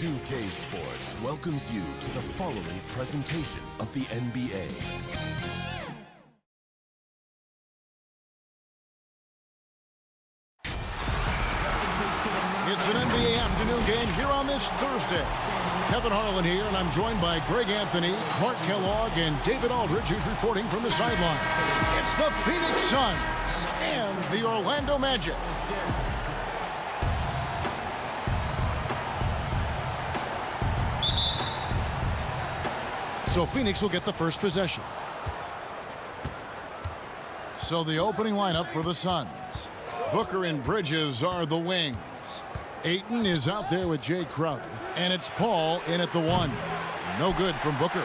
2K Sports welcomes you to the following presentation of the NBA. It's an NBA afternoon game here on this Thursday. Kevin Harlan here, and I'm joined by Greg Anthony, Clark Kellogg, and David Aldridge, who's reporting from the sideline. It's the Phoenix Suns and the Orlando Magic. So Phoenix will get the first possession. So the opening lineup for the Suns. Booker and Bridges are the wings. Ayton is out there with Jay Crowder. And it's Paul in at the one. No good from Booker.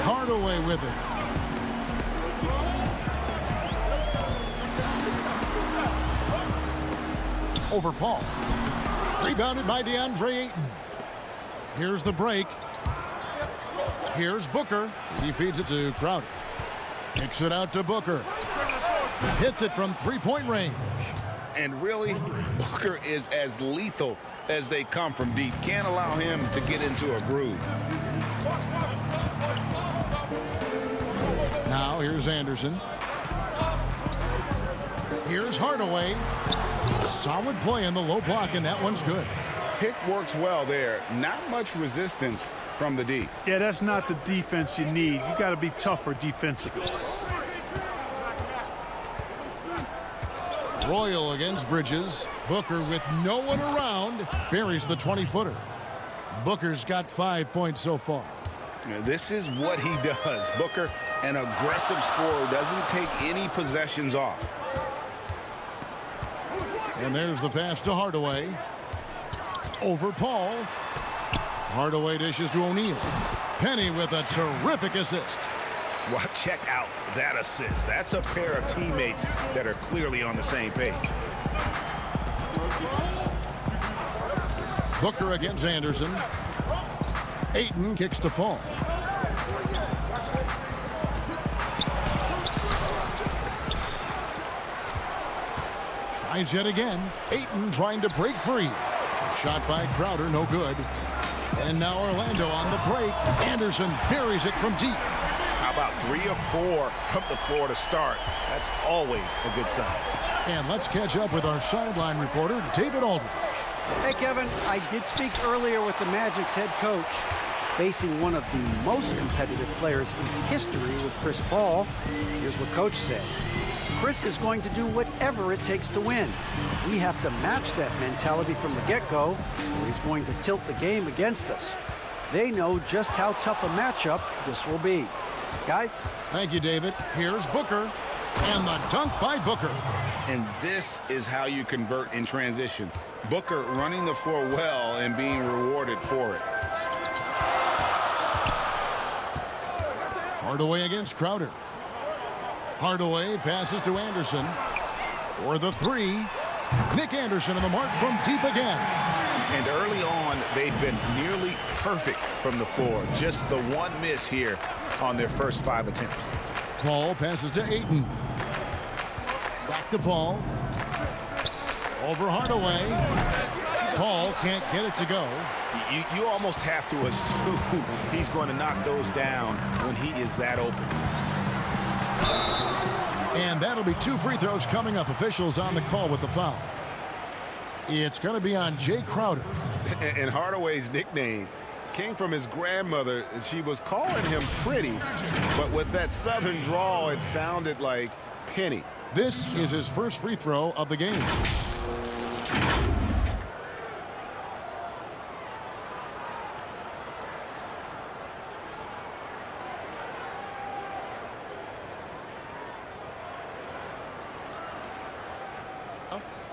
Hardaway with it. Over Paul. Rebounded by DeAndre Ayton. Here's the break. Here's Booker. He feeds it to Crowder. Kicks it out to Booker. Hits it from three-point range. And really, Booker is as lethal as they come from deep. Can't allow him to get into a groove. Now here's Anderson. Here's Hardaway. Solid play in the low block, and that one's good. Pick works well there. Not much resistance from the D. Yeah, that's not the defense you need. You got to be tougher defensively. Royal against Bridges. Booker with no one around buries the 20-footer. Booker's got 5 points so far. This is what he does. Booker, an aggressive scorer, doesn't take any possessions off. And there's the pass to Hardaway. Over Paul. Hardaway dishes to O'Neal. Penny with a terrific assist. Well, check out that assist. That's a pair of teammates that are clearly on the same page. Booker against Anderson. Ayton kicks to Paul. Tries yet again. Ayton trying to break free. Shot by Crowder, no good. And now Orlando on the break. Anderson buries it from deep. How about 3 or 4 from the floor to start? That's always a good sign. And let's catch up with our sideline reporter, David Aldridge. Hey, Kevin, I did speak earlier with the Magic's head coach. Facing one of the most competitive players in history with Chris Paul, here's what Coach said. Chris is going to do whatever it takes to win. We have to match that mentality from the get-go, or he's going to tilt the game against us. They know just how tough a matchup this will be. Guys? Thank you, David. Here's Booker. And the dunk by Booker. And this is how you convert in transition. Booker running the floor well and being rewarded for it. Hardaway against Crowder. Hardaway passes to Anderson. For the three. Nick Anderson on the mark from deep again. And early on, they've been nearly perfect from the floor. Just the one miss here on their first 5 attempts. Paul passes to Ayton. Back to Paul. Over Hardaway. Paul can't get it to go. You almost have to assume he's going to knock those down when he is that open. And that'll be 2 free throws coming up. Officials on the call with the foul. It's going to be on Jay Crowder. And Hardaway's nickname came from his grandmother. She was calling him Pretty, but with that southern drawl, it sounded like Penny. This is his first free throw of the game.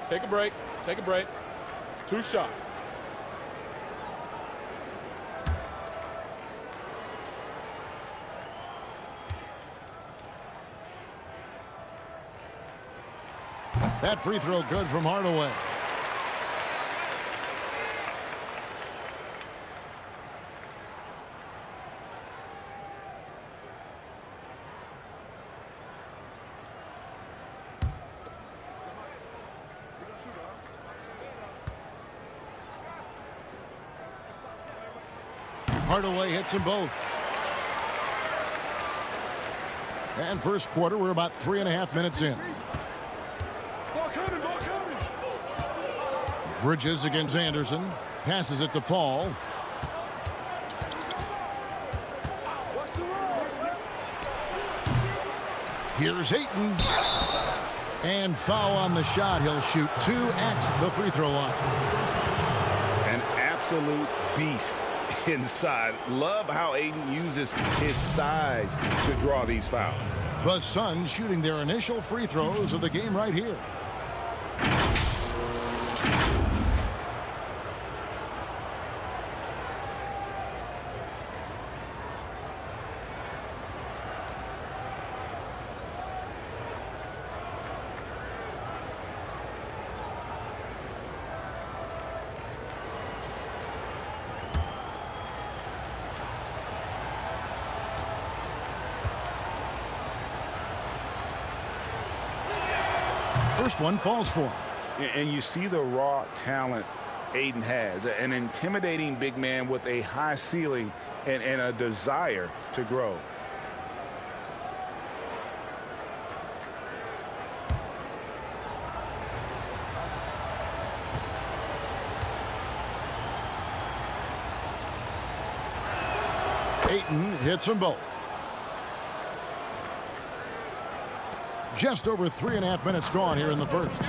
Take a break. Take a break. 2 shots. That free throw good from Hardaway. Hardaway hits them both. And first quarter, we're about 3.5 minutes in. Bridges against Anderson. Passes it to Paul. Here's Ayton. And foul on the shot. He'll shoot 2 at the free throw line. An absolute beast inside. Love how Ayton uses his size to draw these fouls. The Suns shooting their initial free throws of the game right here. First one falls for him. And you see the raw talent Ayton has. An intimidating big man with a high ceiling and a desire to grow. Ayton hits them both. Just over 3.5 minutes gone here in the first.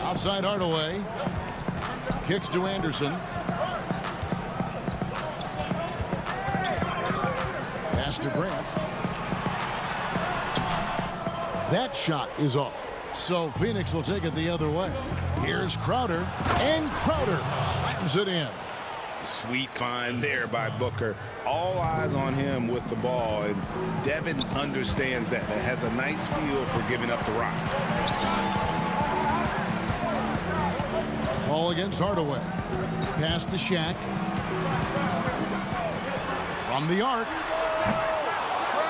Outside Hardaway. Kicks to Anderson. Pass to Grant. That shot is off. So Phoenix will take it the other way. Here's Crowder. And Crowder slams it in. Sweet find there by Booker. All eyes on him with the ball, and Devin understands that. That has a nice feel for giving up the rock. Ball against Hardaway. Pass to Shaq. From the arc.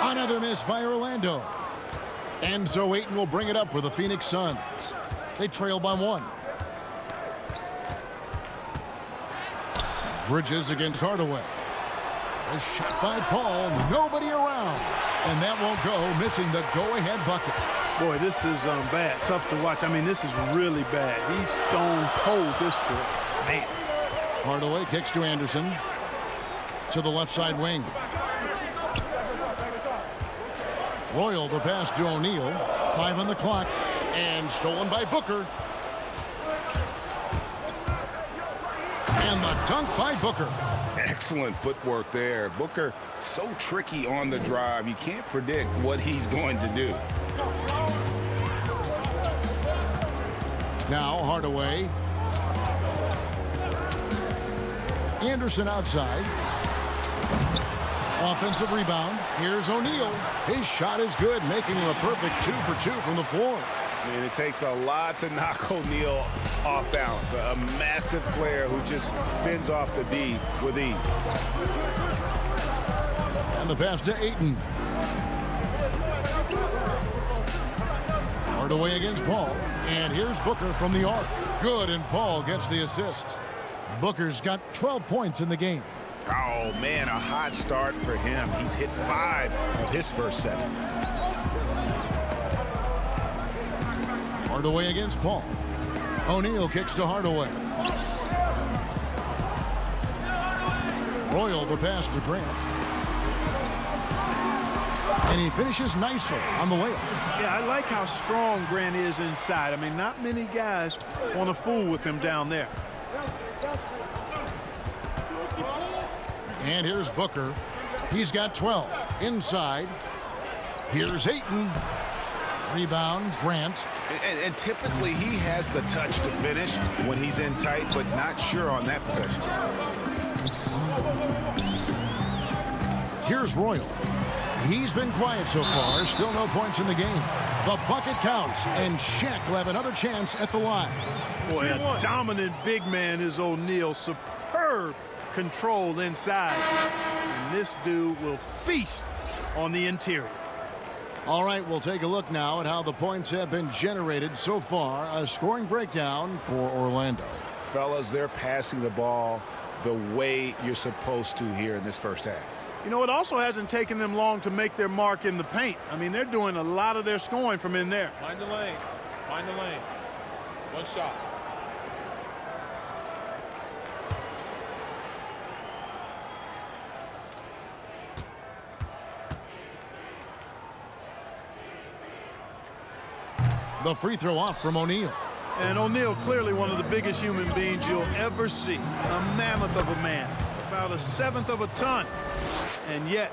Another miss by Orlando. And so Ayton will bring it up for the Phoenix Suns. They trail by 1. Bridges against Hardaway. A shot by Paul. Nobody around. And that won't go, missing the go-ahead bucket. Boy, this is bad. Tough to watch. I mean, this is really bad. He's stone cold this quarter. Man. Hardaway kicks to Anderson. To the left side wing. Royal the pass to O'Neal. 5 on the clock. And stolen by Booker. And the dunk by Booker. Excellent footwork there. Booker so tricky on the drive. You can't predict what he's going to do. Now Hardaway. Anderson outside. Offensive rebound. Here's O'Neal. His shot is good, making him a perfect 2 for 2 from the floor. And it takes a lot to knock O'Neal off balance. A massive player who just fends off the D with ease. And the pass to Ayton. Hardaway against Paul. And here's Booker from the arc. Good, and Paul gets the assist. Booker's got 12 points in the game. Oh, man, a hot start for him. He's hit 5 of his first 7. Hardaway against Paul. O'Neal kicks to Hardaway. Royal the pass to Grant. And he finishes nicely on the layup. Yeah, I like how strong Grant is inside. I mean, not many guys want to fool with him down there. And here's Booker. He's got 12. Inside. Here's Ayton. Rebound, Grant. And typically he has the touch to finish when he's in tight, but not sure on that possession. Here's Royal. He's been quiet so far. Still no points in the game. The bucket counts, and Shaq will have another chance at the line. Boy, a dominant big man is O'Neal. Superb control inside. And this dude will feast on the interior. All right, we'll take a look now at how the points have been generated so far. A scoring breakdown for Orlando. fellas, they're passing the ball the way you're supposed to here in this first half. You know, it also hasn't taken them long to make their mark in the paint. I mean, they're doing a lot of their scoring from in there. Mind the lanes. Mind the lanes. One shot. The free throw off from O'Neal. And O'Neal, clearly one of the biggest human beings you'll ever see. A mammoth of a man. About a seventh of a ton. And yet,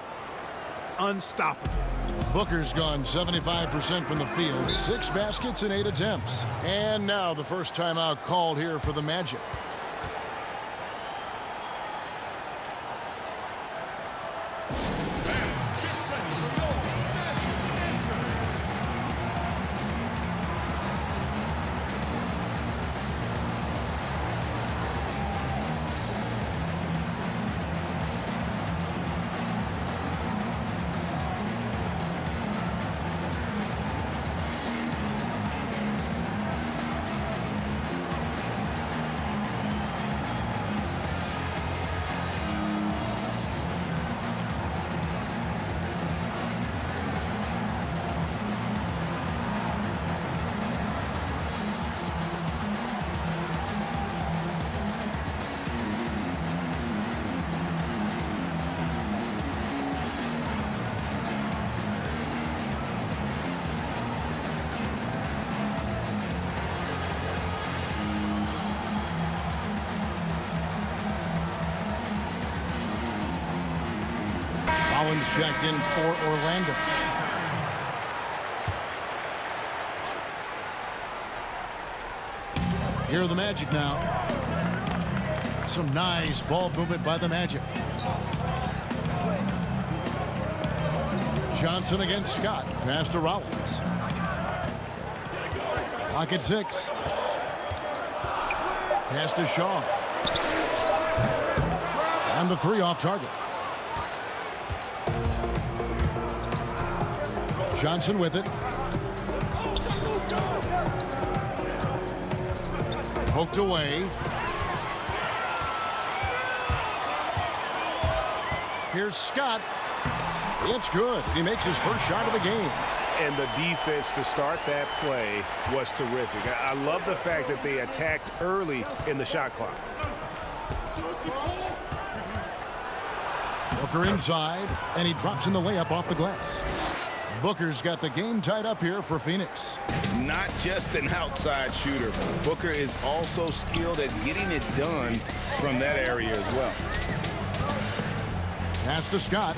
unstoppable. Booker's gone 75% from the field, 6 baskets in 8 attempts. And now the first timeout called here for the Magic. Collins checked in for Orlando. Here are the Magic now. Some nice ball movement by the Magic. Johnson against Scott. Pass to Rollins. Pocket 6. Pass to Shaw. And the 3 off target. Johnson with it. Poked away. Here's Scott. It's good. He makes his first shot of the game. And the defense to start that play was terrific. I love the fact that they attacked early in the shot clock. Booker inside, and he drops in the layup off the glass. Booker's got the game tied up here for Phoenix. Not just an outside shooter. Booker is also skilled at getting it done from that area as well. Pass to Scott.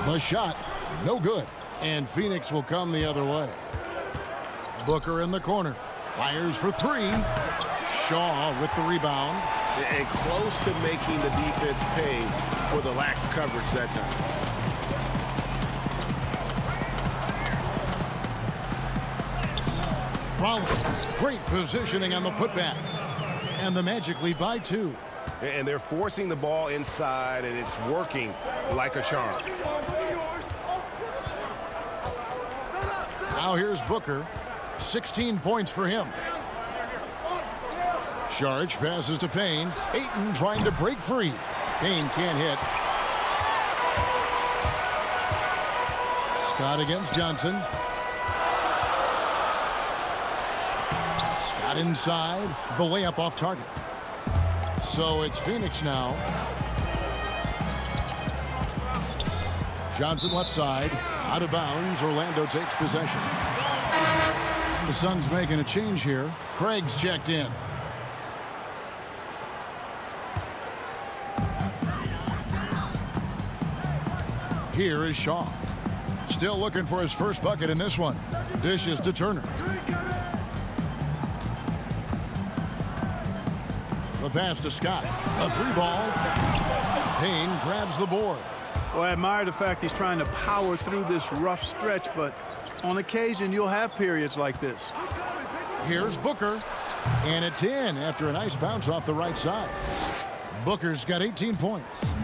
The shot, no good. And Phoenix will come the other way. Booker in the corner. Fires for 3. Shaw with the rebound. And close to making the defense pay for the lax coverage that time. Rollins, great positioning on the putback. And the Magic lead by 2. And they're forcing the ball inside, and it's working like a charm. Now here's Booker. 16 points for him. Saric passes to Payne. Ayton trying to break free. Payne can't hit. Scott against Johnson. Scott inside. The layup off target. So it's Phoenix now. Johnson left side. Out of bounds. Orlando takes possession. The Suns making a change here. Craig's checked in. Here is Shaw. Still looking for his first bucket in this one. Dishes to Turner. The pass to Scott. A 3-ball. Payne grabs the board. Well, I admire the fact he's trying to power through this rough stretch, but on occasion you'll have periods like this. Here's Booker. And it's in after a nice bounce off the right side. Booker's got 18 points.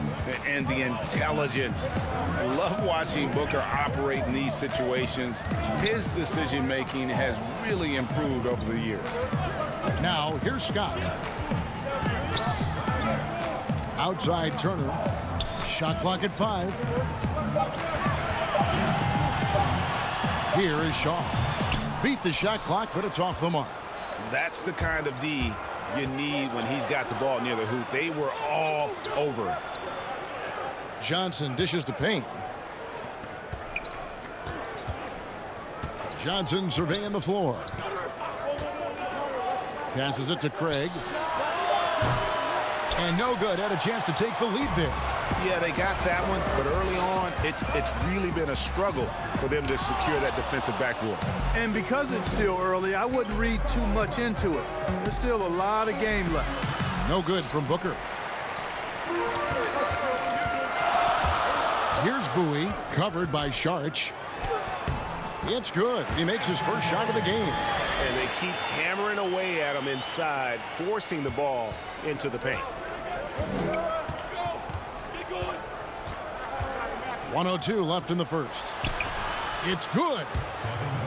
And the intelligence. I love watching Booker operate in these situations. His decision-making has really improved over the years. Now, here's Scott. Outside Turner. Shot clock at 5. Here is Shaw. Beat the shot clock, but it's off the mark. That's the kind of D you need when he's got the ball near the hoop. They were all over it. Johnson dishes to Payne. Johnson surveying the floor. Passes it to Craig. And no good. Had a chance to take the lead there. Yeah, they got that one, but early on, it's really been a struggle for them to secure that defensive backboard. And because it's still early, I wouldn't read too much into it. There's still a lot of game left. No good from Booker. Here's Bowie, covered by Saric. It's good. He makes his first shot of the game. And they keep hammering away at him inside, forcing the ball into the paint. 1:02 left in the first. It's good.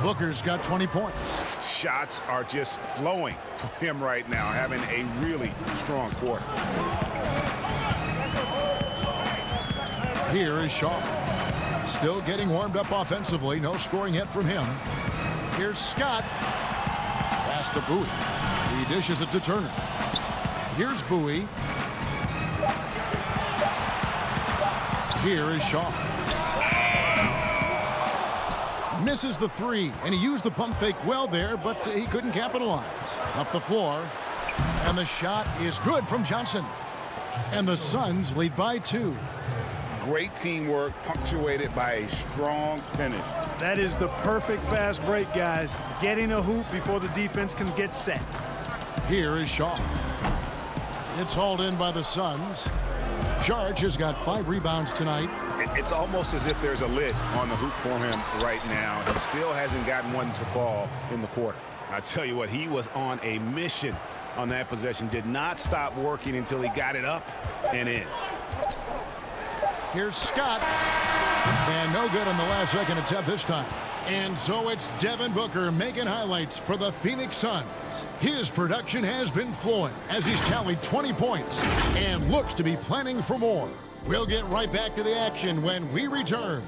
Booker's got 20 points. Shots are just flowing for him right now, having a really strong quarter. Here is Shaw. Still getting warmed up offensively. No scoring yet from him. Here's Scott. Pass to Bowie. He dishes it to Turner. Here's Bowie. Here is Shaw. Misses the 3, and he used the pump fake well there, but he couldn't capitalize. Up the floor, and the shot is good from Johnson. And the Suns lead by 2. Great teamwork, punctuated by a strong finish. That is the perfect fast break, guys. Getting a hoop before the defense can get set. Here is Shaw. It's hauled in by the Suns. Saric has got 5 rebounds tonight. It's almost as if there's a lid on the hoop for him right now. He still hasn't gotten one to fall in the quarter. I tell you what, he was on a mission on that possession. Did not stop working until he got it up and in. Here's Scott. And no good on the last second attempt this time. And so it's Devin Booker making highlights for the Phoenix Suns. His production has been flowing as he's tallied 20 points and looks to be planning for more. We'll get right back to the action when we return.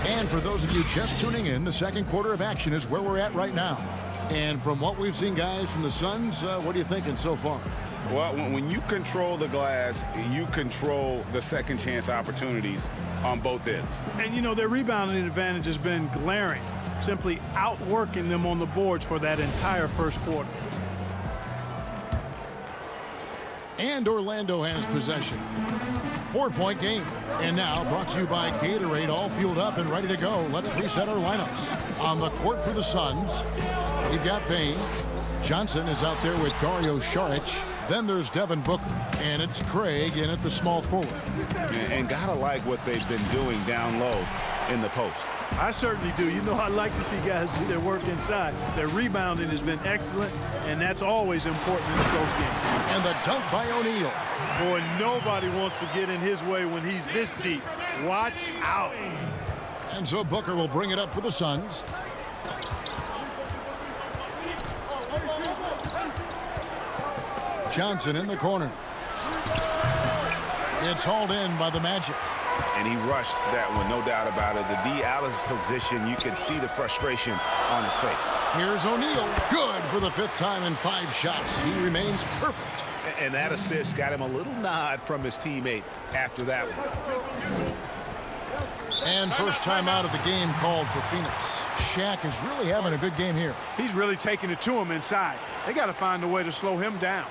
And for those of you just tuning in, the second quarter of action is where we're at right now. And from what we've seen, guys, from the Suns, what are you thinking so far? Well, when you control the glass, you control the second chance opportunities on both ends. And, you know, their rebounding advantage has been glaring, simply outworking them on the boards for that entire first quarter. And Orlando has possession. 4-point game. And now brought to you by Gatorade, all fueled up and ready to go. Let's reset our lineups. On the court for the Suns, we've got Payne. Johnson is out there with Dario Saric. Then there's Devin Booker. And it's Craig in at the small forward. And gotta like what they've been doing down low in the post. I certainly do. You know, I like to see guys do their work inside. Their rebounding has been excellent, and that's always important in a close game. And the dunk by O'Neal. Boy, nobody wants to get in his way when he's this deep. Watch out. And so Booker will bring it up for the Suns. Johnson in the corner. It's hauled in by the Magic. And he rushed that one, no doubt about it. The D out of his position, you can see the frustration on his face. Here's O'Neal. Good for the 5th time in 5 shots. He remains perfect. And that assist got him a little nod from his teammate after that one. And first time out of the game called for Phoenix. Shaq is really having a good game here. He's really taking it to him inside. They got to find a way to slow him down.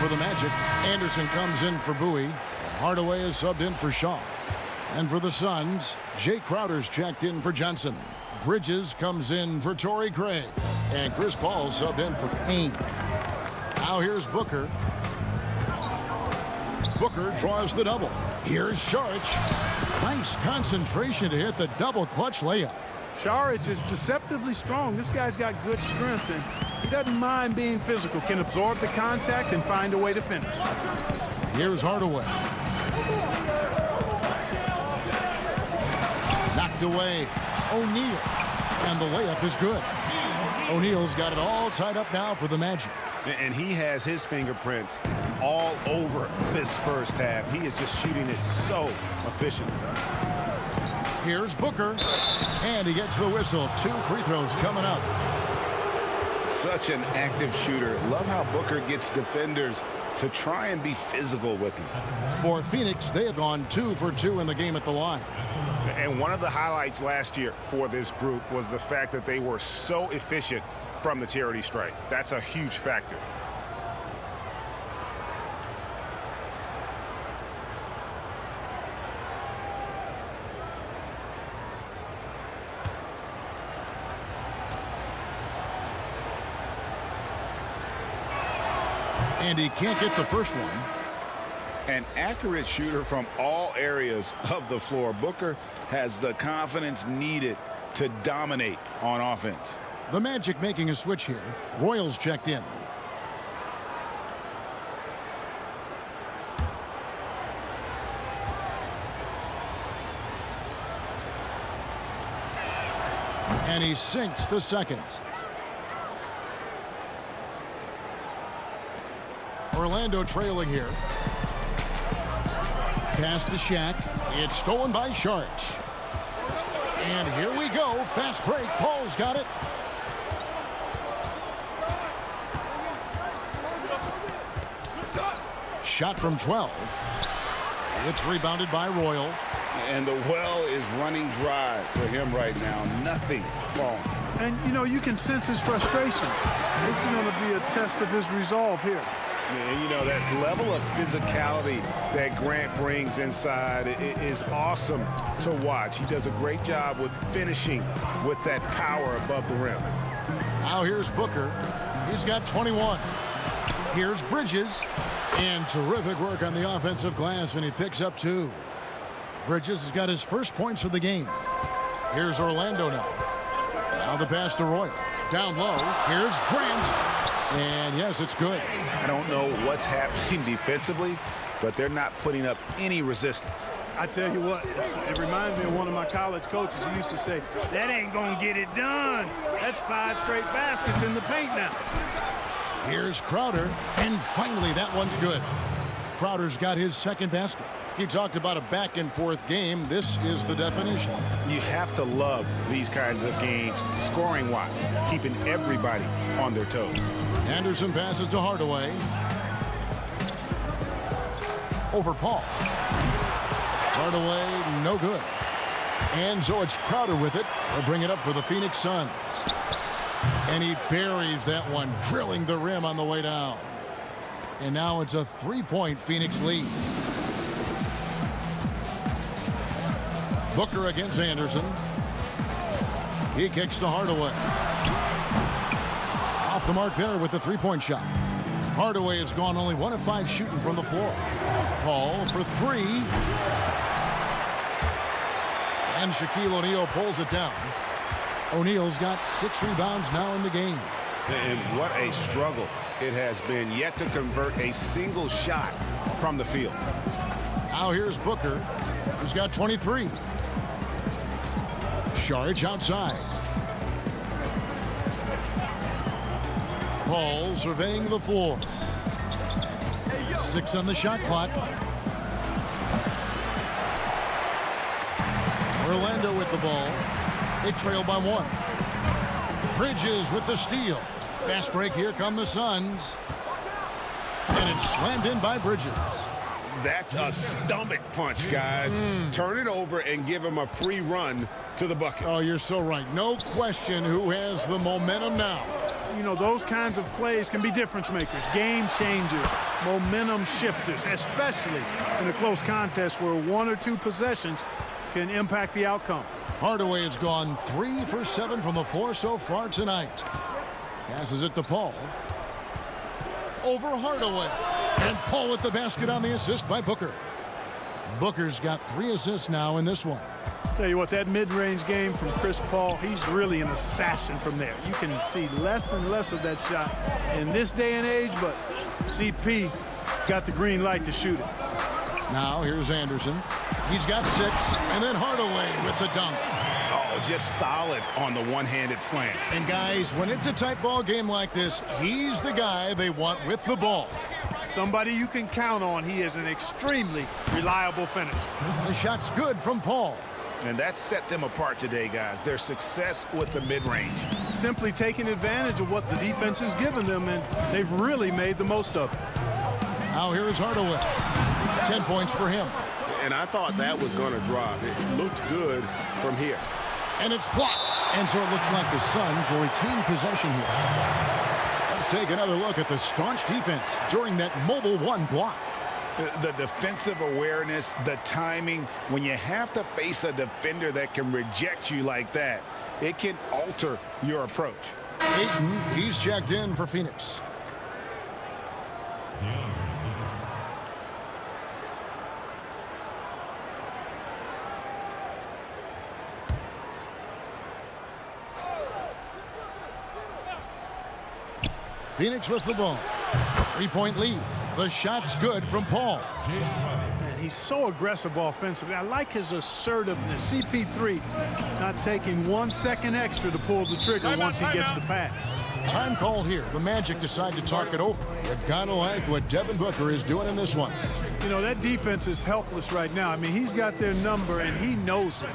for the Magic. Anderson comes in for Bowie. Hardaway is subbed in for Shaw. And for the Suns, Jay Crowder's checked in for Johnson. Bridges comes in for Torrey Craig. And Chris Paul subbed in for Payne. Now here's Booker. Booker draws the double. Here's Saric. Nice concentration to hit the double clutch layup. Saric is deceptively strong. This guy's got good strength, and he doesn't mind being physical, can absorb the contact and find a way to finish. Here's Hardaway. Knocked away. O'Neal. And the layup is good. O'Neal's got it all tied up now for the Magic. And he has his fingerprints all over this first half. He is just shooting it so efficient. Here's Booker. And he gets the whistle. 2 free throws coming up. Such an active shooter. Love how Booker gets defenders to try and be physical with him. For Phoenix, they have gone 2 for 2 in the game at the line. And one of the highlights last year for this group was the fact that they were so efficient from the charity stripe. That's a huge factor. And he can't get the first one. An accurate shooter from all areas of the floor. Booker has the confidence needed to dominate on offense. The Magic making a switch here. Royals checked in. And he sinks the second. Orlando trailing here. Pass to Shaq. It's stolen by Saric. And here we go. Fast break. Paul's got it. Shot from 12. It's rebounded by Royal. And the well is running dry for him right now. Nothing falling. And, you know, you can sense his frustration. This is going to be a test of his resolve here. And, you know, that level of physicality that Grant brings inside is awesome to watch. He does a great job with finishing with that power above the rim. Now here's Booker. He's got 21. Here's Bridges. And terrific work on the offensive glass, and he picks up 2. Bridges has got his first points of the game. Here's Orlando now. Now the pass to Royal. Down low. Here's Grant. And yes, it's good. I don't know what's happening defensively, but they're not putting up any resistance. I tell you what, it reminds me of one of my college coaches who used to say, that ain't going to get it done. That's 5 straight baskets in the paint now. Here's Crowder, and finally that one's good. Crowder's got his second basket. He talked about a back-and-forth game. This is the definition. You have to love these kinds of games, scoring-wise, keeping everybody on their toes. Anderson passes to Hardaway. Over Paul. Hardaway, no good. And so it's Crowder with it. They'll bring it up for the Phoenix Suns. And he buries that one, drilling the rim on the way down. And now it's a 3-point Phoenix lead. Booker against Anderson. He kicks to Hardaway. Off the mark there with the 3-point shot. Hardaway has gone only 1 of 5 shooting from the floor. Paul for 3. And Shaquille O'Neal pulls it down. O'Neal's got 6 rebounds now in the game. And what a struggle it has been yet to convert a single shot from the field. Now here's Booker, who's got 23. Saric outside. Paul surveying the floor. 6 on the shot clock. Orlando with the ball. They trail by 1. Bridges with the steal. Fast break. Here come the Suns. And it's slammed in by Bridges. That's a stomach punch, guys. Turn it over and give him a free run to the bucket. Oh, you're so right. No question who has the momentum now. you know, those kinds of plays can be difference makers, game changers, momentum shifters, especially in a close contest where 1 or 2 possessions can impact the outcome. Hardaway has gone 3 for 7 from the floor so far tonight. Passes it to Paul. Over Hardaway. And Paul with the basket on the assist by Booker. Booker's got 3 assists now in this one. Tell you what, that mid-range game from Chris Paul, he's really an assassin from there. You can see less and less of that shot in this day and age, but CP got the green light to shoot it. Now here's Anderson. He's got 6, and then Hardaway with the dunk. Oh, just solid on the one-handed slam. And guys, when it's a tight ball game like this, he's the guy they want with the ball. Somebody you can count on. He is an extremely reliable finisher. The shot's good from Paul. And that set them apart today, guys. Their success with the mid-range. Simply taking advantage of what the defense has given them, and they've really made the most of it. Now here is Hardaway. 10 points for him. And I thought that was going to drop. It looked good from here. And it's blocked. And so it looks like the Suns will retain possession here. Let's take another look at the staunch defense during that mobile 1 block. The defensive awareness, the timing, when you have to face a defender that can reject you like that, it can alter your approach. Ayton, he's checked in for Phoenix. Phoenix with the ball. 3-point lead. The shot's good from Paul. Man, he's so aggressive offensively. I like his assertiveness. CP3 not taking 1 second extra to pull the trigger once he gets the pass. Time call here. The Magic decide to talk it over. You gotta like what Devin Booker is doing in this one. You know, that defense is helpless right now. I mean, he's got their number, and he knows it.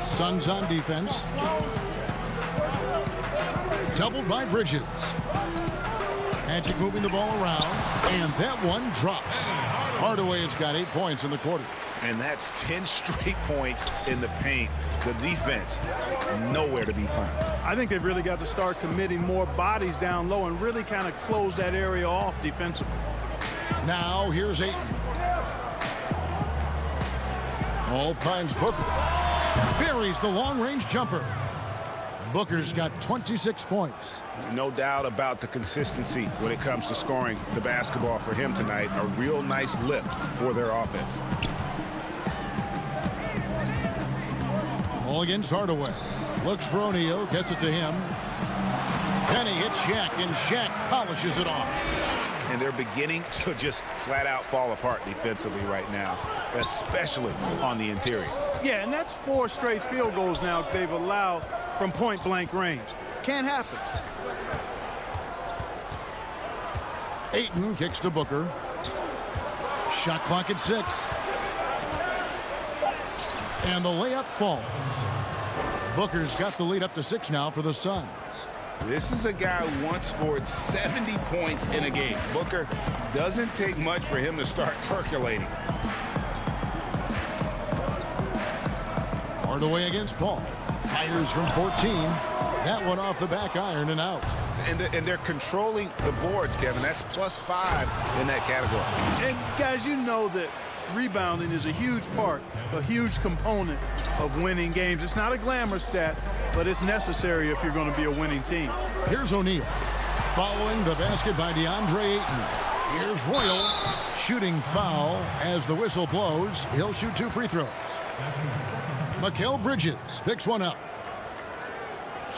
Suns on defense. Doubled by Bridges. Magic moving the ball around, and that one drops. Hardaway has got 8 points in the quarter. And that's 10 straight points in the paint. The defense, nowhere to be found. I think they've really got to start committing more bodies down low and really kind of close that area off defensively. Now here's Ayton. Ball finds Booker. Buries the long-range jumper. Booker's got 26 points. No doubt about the consistency when it comes to scoring the basketball for him tonight. A real nice lift for their offense. Ball against Hardaway. Looks for O'Neal, gets it to him. Penny hits Shaq, and Shaq polishes it off. And they're beginning to just flat out fall apart defensively right now, especially on the interior. Yeah, and that's 4 straight field goals now they've allowed from point-blank range. Can't happen. Ayton kicks to Booker. Shot clock at 6. And the layup falls. Booker's got the lead up to 6 now for the Suns. This is a guy who once scored 70 points in a game. Booker doesn't take much for him to start percolating. Hardaway against Paul. Fires from 14. That one off the back iron and out. And they're controlling the boards, Kevin. That's +5 in that category. And guys, you know that rebounding is a huge part, a huge component of winning games. It's not a glamour stat, but it's necessary if you're going to be a winning team. Here's O'Neal. Following the basket by DeAndre Ayton. Here's Royal. Shooting foul as the whistle blows. He'll shoot 2 free throws. Mikal Bridges picks one up.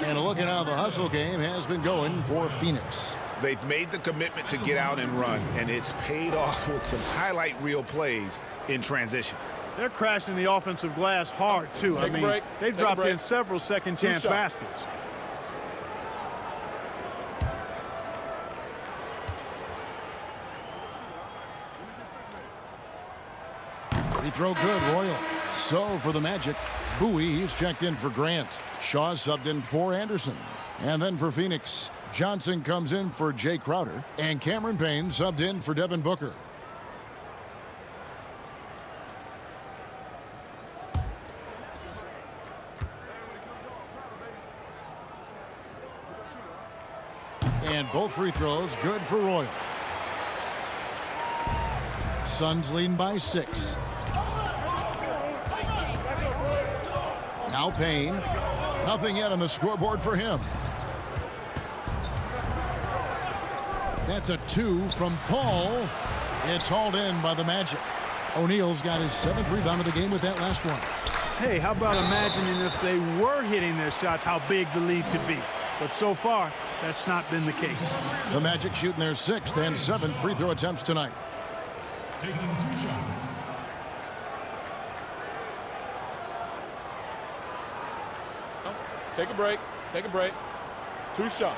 And a look at how the hustle game has been going for Phoenix. They've made the commitment to get out and run, and it's paid off with some highlight reel plays in transition. They're crashing the offensive glass hard, too. Take a break. They've Take a dropped break. in several second-chance baskets. Free throw good, Royal. So for the Magic, Bowie, he's checked in for Grant. Shaw subbed in for Anderson. And then for Phoenix, Johnson comes in for Jay Crowder. And Cameron Payne subbed in for Devin Booker. And both free throws good for Royal. Suns leading by 6. Now Payne. Nothing yet on the scoreboard for him. That's a 2 from Paul. It's hauled in by the Magic. O'Neal's got his 7th rebound of the game with that last one. Hey, how about imagining if they were hitting their shots, how big the lead could be. But so far, that's not been the case. The Magic shooting their 6th and 7th free throw attempts tonight. Taking 2 shots. Take a break. Take a break. 2 shots.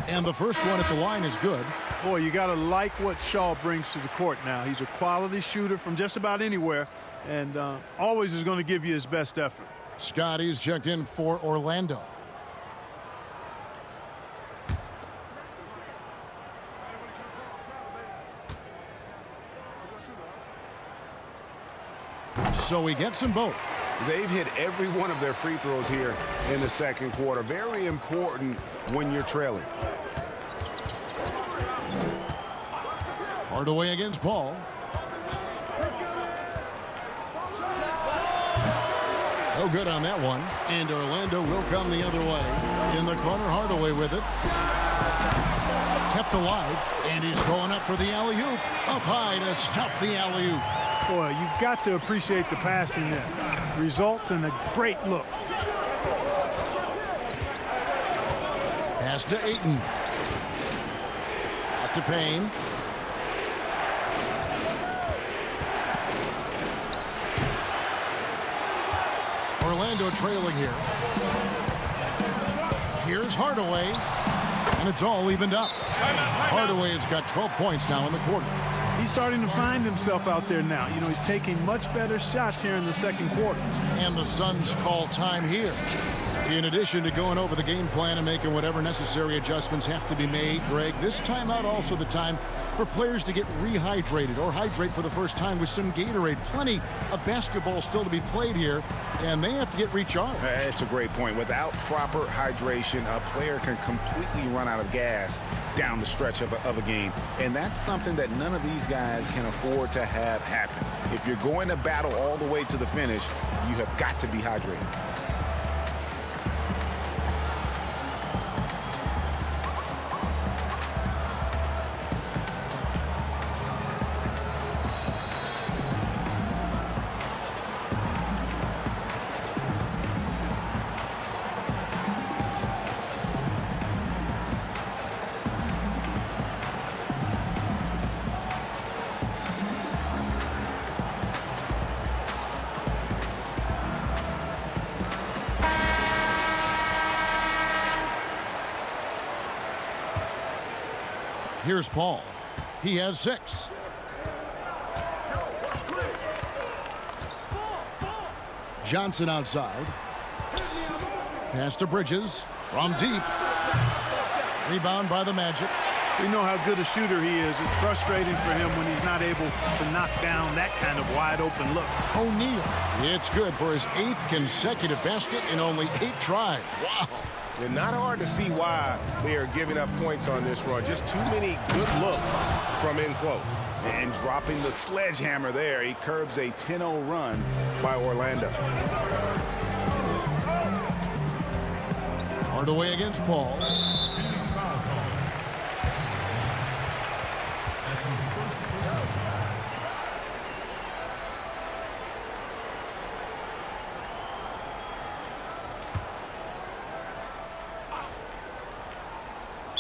And the first one at the line is good. Boy, you got to like what Shaw brings to the court now. He's a quality shooter from just about anywhere, and always is going to give you his best effort. Scotty's checked in for Orlando. So he gets them both. They've hit every one of their free throws here in the second quarter. Very important when you're trailing. Hardaway against Paul. No good on that one. And Orlando will come the other way. In the corner, Hardaway with it. Kept alive. And he's going up for the alley-oop. Up high to stuff the alley-oop. Boy, you've got to appreciate the passing there. Results in a great look. Pass to Ayton. Back to Payne. Orlando trailing here. Here's Hardaway. And it's all evened up. Hardaway has got 12 points now in the quarter. He's starting to find himself out there now. You know, he's taking much better shots here in the second quarter. And the Suns call time here. In addition to going over the game plan and making whatever necessary adjustments have to be made, Greg, this timeout also the time for players to get rehydrated or hydrate for the first time with some Gatorade. Plenty of basketball still to be played here, and they have to get recharged. That's a great point. Without proper hydration, a player can completely run out of gas down the stretch of a game. And that's something that none of these guys can afford to have happen. If you're going to battle all the way to the finish, you have got to be hydrated. Here's Paul. He has 6. Johnson outside. Pass to Bridges from deep. Rebound by the Magic. We know how good a shooter he is. It's frustrating for him when he's not able to knock down that kind of wide-open look. O'Neal. It's good for his 8th consecutive basket in only 8 tries. Wow. And not hard to see why they are giving up points on this run. Just too many good looks from in close. And dropping the sledgehammer there, he curbs a 10-0 run by Orlando. Hardaway against Paul.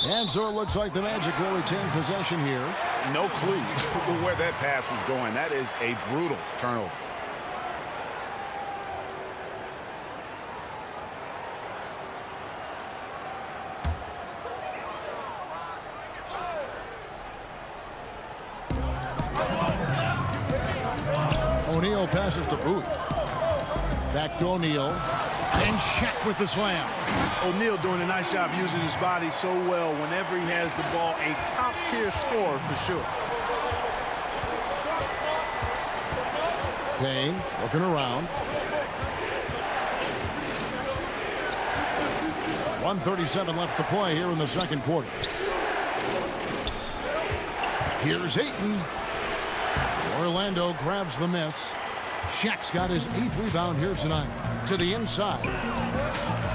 And so it looks like the Magic will retain possession here. No clue where that pass was going. That is a brutal turnover. O'Neal passes to Bowie. Back to O'Neal. And Shaq with the slam. O'Neal doing a nice job using his body so well whenever he has the ball. A top-tier scorer for sure. Payne looking around. 1:37 left to play here in the second quarter. Here's Ayton. Orlando grabs the miss. Shaq's got his 8th rebound here tonight. To the inside.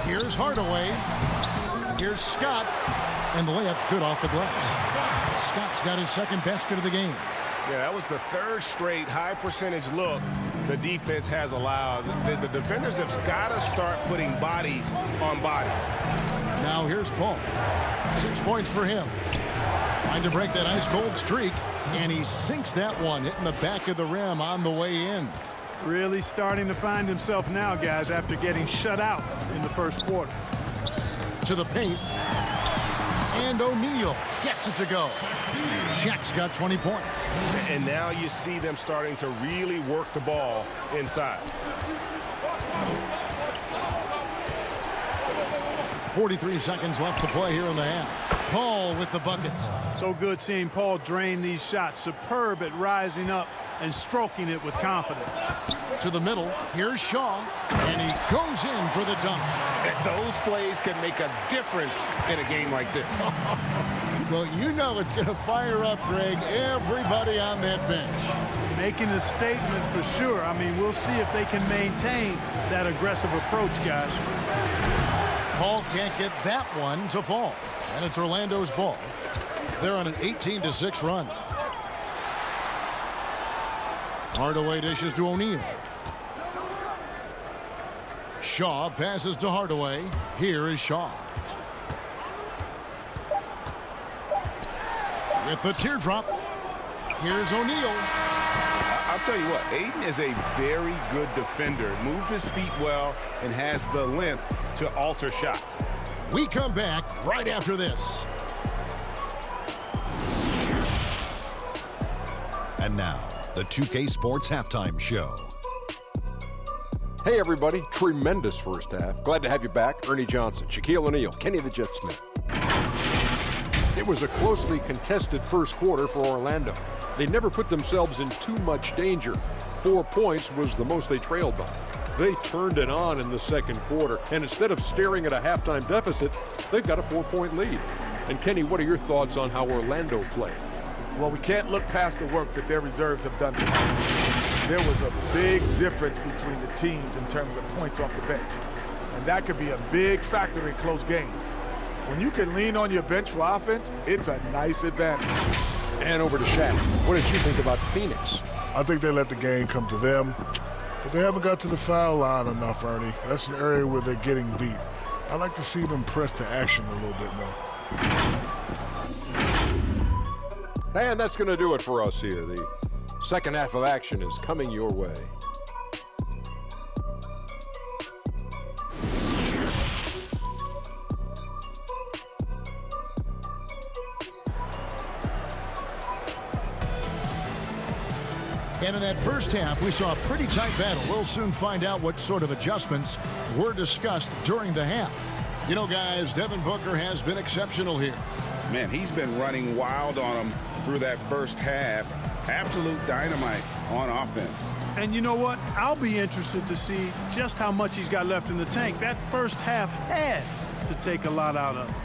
Here's Hardaway. Here's Scott. And the layup's good off the glass. Scott's got his 2nd basket of the game. Yeah, that was the 3rd straight high percentage look the defense has allowed. The defenders have got to start putting bodies on bodies. Now here's Paul. 6 points for him. Trying to break that ice-cold streak. And he sinks that one, hitting the back of the rim on the way in. Really starting to find himself now, guys, after getting shut out in the first quarter. To the paint. And O'Neal gets it to go. Shaq's got 20 points. And now you see them starting to really work the ball inside. 43 seconds left to play here in the half. Paul with the buckets. So good seeing Paul drain these shots. Superb at rising up and stroking it with confidence. To the middle. Here's Shaw. And he goes in for the dunk. Those plays can make a difference in a game like this. Well, you know it's going to fire up, Greg, everybody on that bench. Making a statement for sure. I mean, we'll see if they can maintain that aggressive approach, guys. Paul can't get that one to fall. And it's Orlando's ball. They're on an 18-6 run. Hardaway dishes to O'Neal. Shaw passes to Hardaway. Here is Shaw. With the teardrop. Here's O'Neal. I'll tell you what, Ayton is a very good defender. Moves his feet well and has the length to alter shots. We come back right after this. And now, the 2K Sports Halftime Show. Hey everybody, tremendous first half. Glad to have you back. Ernie Johnson, Shaquille O'Neal, Kenny the Jet Smith. It was a closely contested first quarter for Orlando. They never put themselves in too much danger. 4 points was the most they trailed by. They turned it on in the second quarter, and instead of staring at a halftime deficit, they've got a 4-point lead. And Kenny, what are your thoughts on how Orlando played? Well, we can't look past the work that their reserves have done tonight. There was a big difference between the teams in terms of points off the bench. And that could be a big factor in close games. When you can lean on your bench for offense, it's a nice advantage. And over to Shaq. What did you think about Phoenix? I think they let the game come to them, but they haven't got to the foul line enough, Ernie. That's an area where they're getting beat. I'd like to see them press to action a little bit more. And that's going to do it for us here. The second half of action is coming your way. And in that first half, we saw a pretty tight battle. We'll soon find out what sort of adjustments were discussed during the half. You know, guys, Devin Booker has been exceptional here. Man, he's been running wild on them through that first half. Absolute dynamite on offense. And you know what? I'll be interested to see just how much he's got left in the tank. That first half had to take a lot out of him.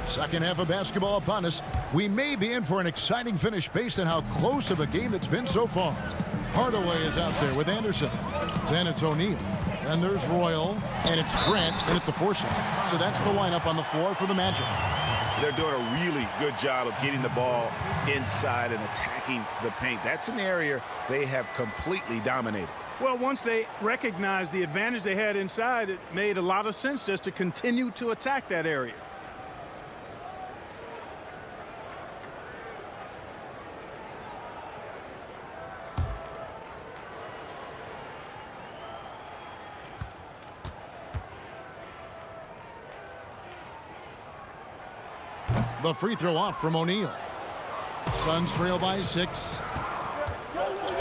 Second half of basketball upon us. We may be in for an exciting finish based on how close of a game it's been so far. Hardaway is out there with Anderson. Then it's O'Neal. Then there's Royal. And it's Grant in at the 4 slot. So that's the lineup on the floor for the Magic. They're doing a really good job of getting the ball inside and attacking the paint. That's an area they have completely dominated. Well, once they recognized the advantage they had inside, it made a lot of sense just to continue to attack that area. The free throw off from O'Neal. Suns trail by 6.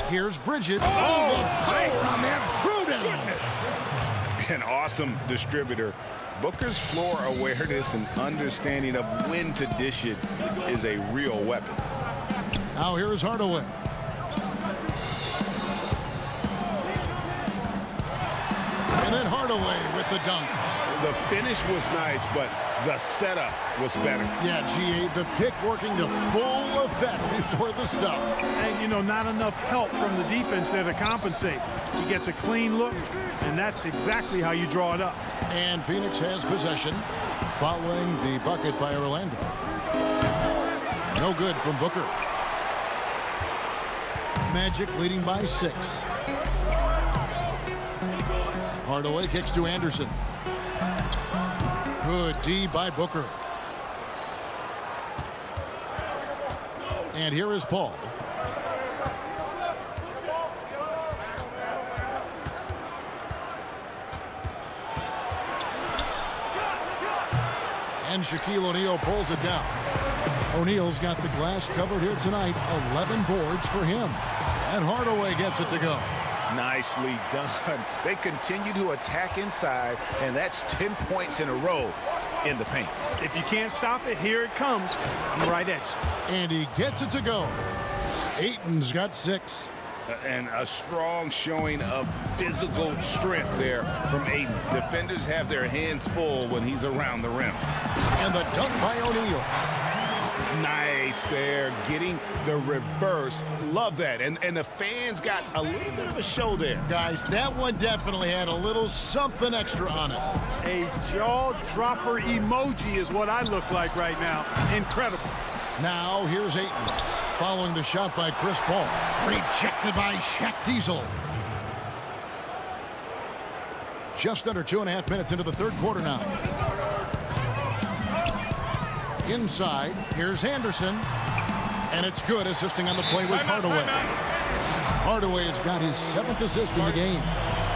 Here's Bridget. Oh, the power on that throwdown. An awesome distributor. Booker's floor awareness and understanding of when to dish it is a real weapon. Now here's Hardaway. And then Hardaway with the dunk. The finish was nice, but the setup was better. Yeah, G.A., the pick working to full effect before the stuff. And, you know, not enough help from the defense there to compensate. He gets a clean look, and that's exactly how you draw it up. And Phoenix has possession following the bucket by Orlando. No good from Booker. Magic leading by 6. Hardaway kicks to Anderson. Good D by Booker. And here is Paul. And Shaquille O'Neal pulls it down. O'Neal's got the glass covered here tonight. 11 boards for him. And Hardaway gets it to go. Nicely done. They continue to attack inside, and that's 10 points in a row in the paint. If you can't stop it, here it comes on the right edge. And he gets it to go. Ayton's got 6. And a strong showing of physical strength there from Ayton. Defenders have their hands full when he's around the rim. And the dunk by O'Neal. Nice there, getting the reverse. Love that. And the fans got a little bit of a show there. Guys, that one definitely had a little something extra on it. A jaw-dropper emoji is what I look like right now. Incredible. Now here's Ayton. Following the shot by Chris Paul. Rejected by Shaq Diesel. Just under 2.5 minutes into the third quarter now. Inside, here's Anderson. And it's good. Assisting on the play was Hardaway. Hardaway has got his 7th assist in the game.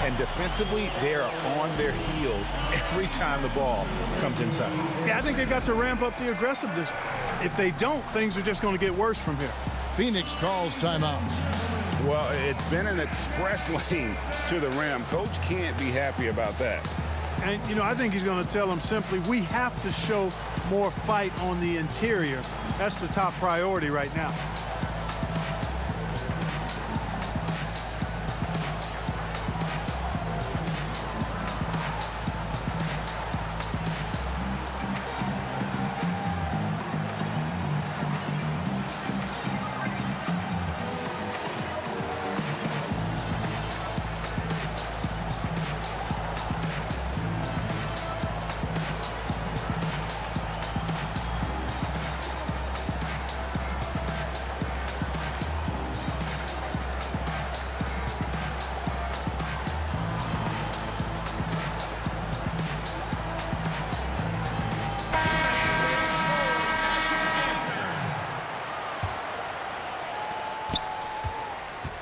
And defensively, they're on their heels every time the ball comes inside. Yeah, I think they've got to ramp up the aggressiveness. If they don't, things are just going to get worse from here. Phoenix calls timeout. Well, it's been an express lane to the rim. Coach can't be happy about that. And, you know, I think he's going to tell them simply, we have to show more fight on the interior. That's the top priority right now.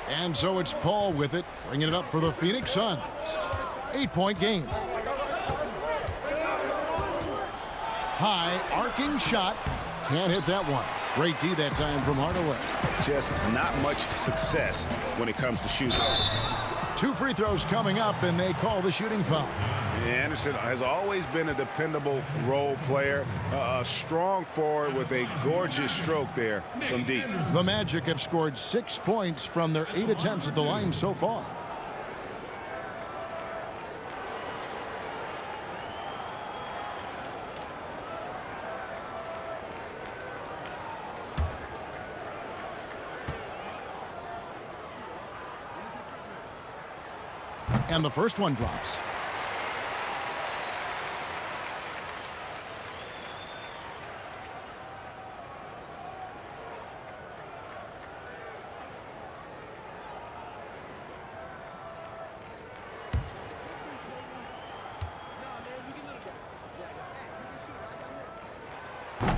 And so it's Paul with it, bringing it up for the Phoenix Suns. 8-point game. High arcing shot. Can't hit that one. Great D that time from Hardaway. Just not much success when it comes to shooting. 2 free throws coming up, and they call the shooting foul. Anderson has always been a dependable role player, a strong forward with a gorgeous stroke there from deep. The Magic have scored 6 points from their 8 attempts at the line so far. And the first one drops.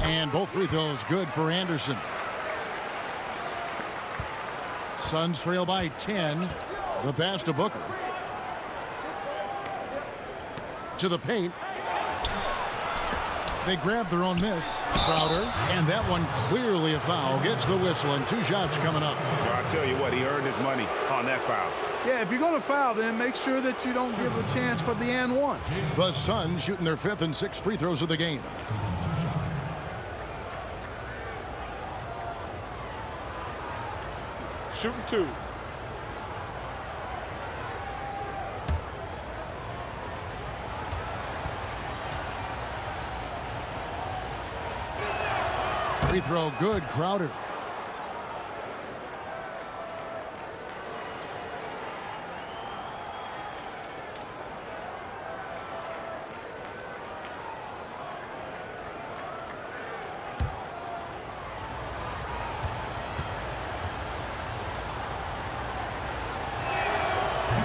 And both free throws good for Anderson. Suns trail by 10. The pass to Booker. To the paint. They grab their own miss. Crowder. And that one clearly a foul. Gets the whistle and 2 shots coming up. Well, I'll tell you what, he earned his money on that foul. Yeah, if you're going to foul, then make sure that you don't give a chance for the and one. The Suns shooting their 5th and 6th free throws of the game. Shooting 2. Free throw good, Crowder.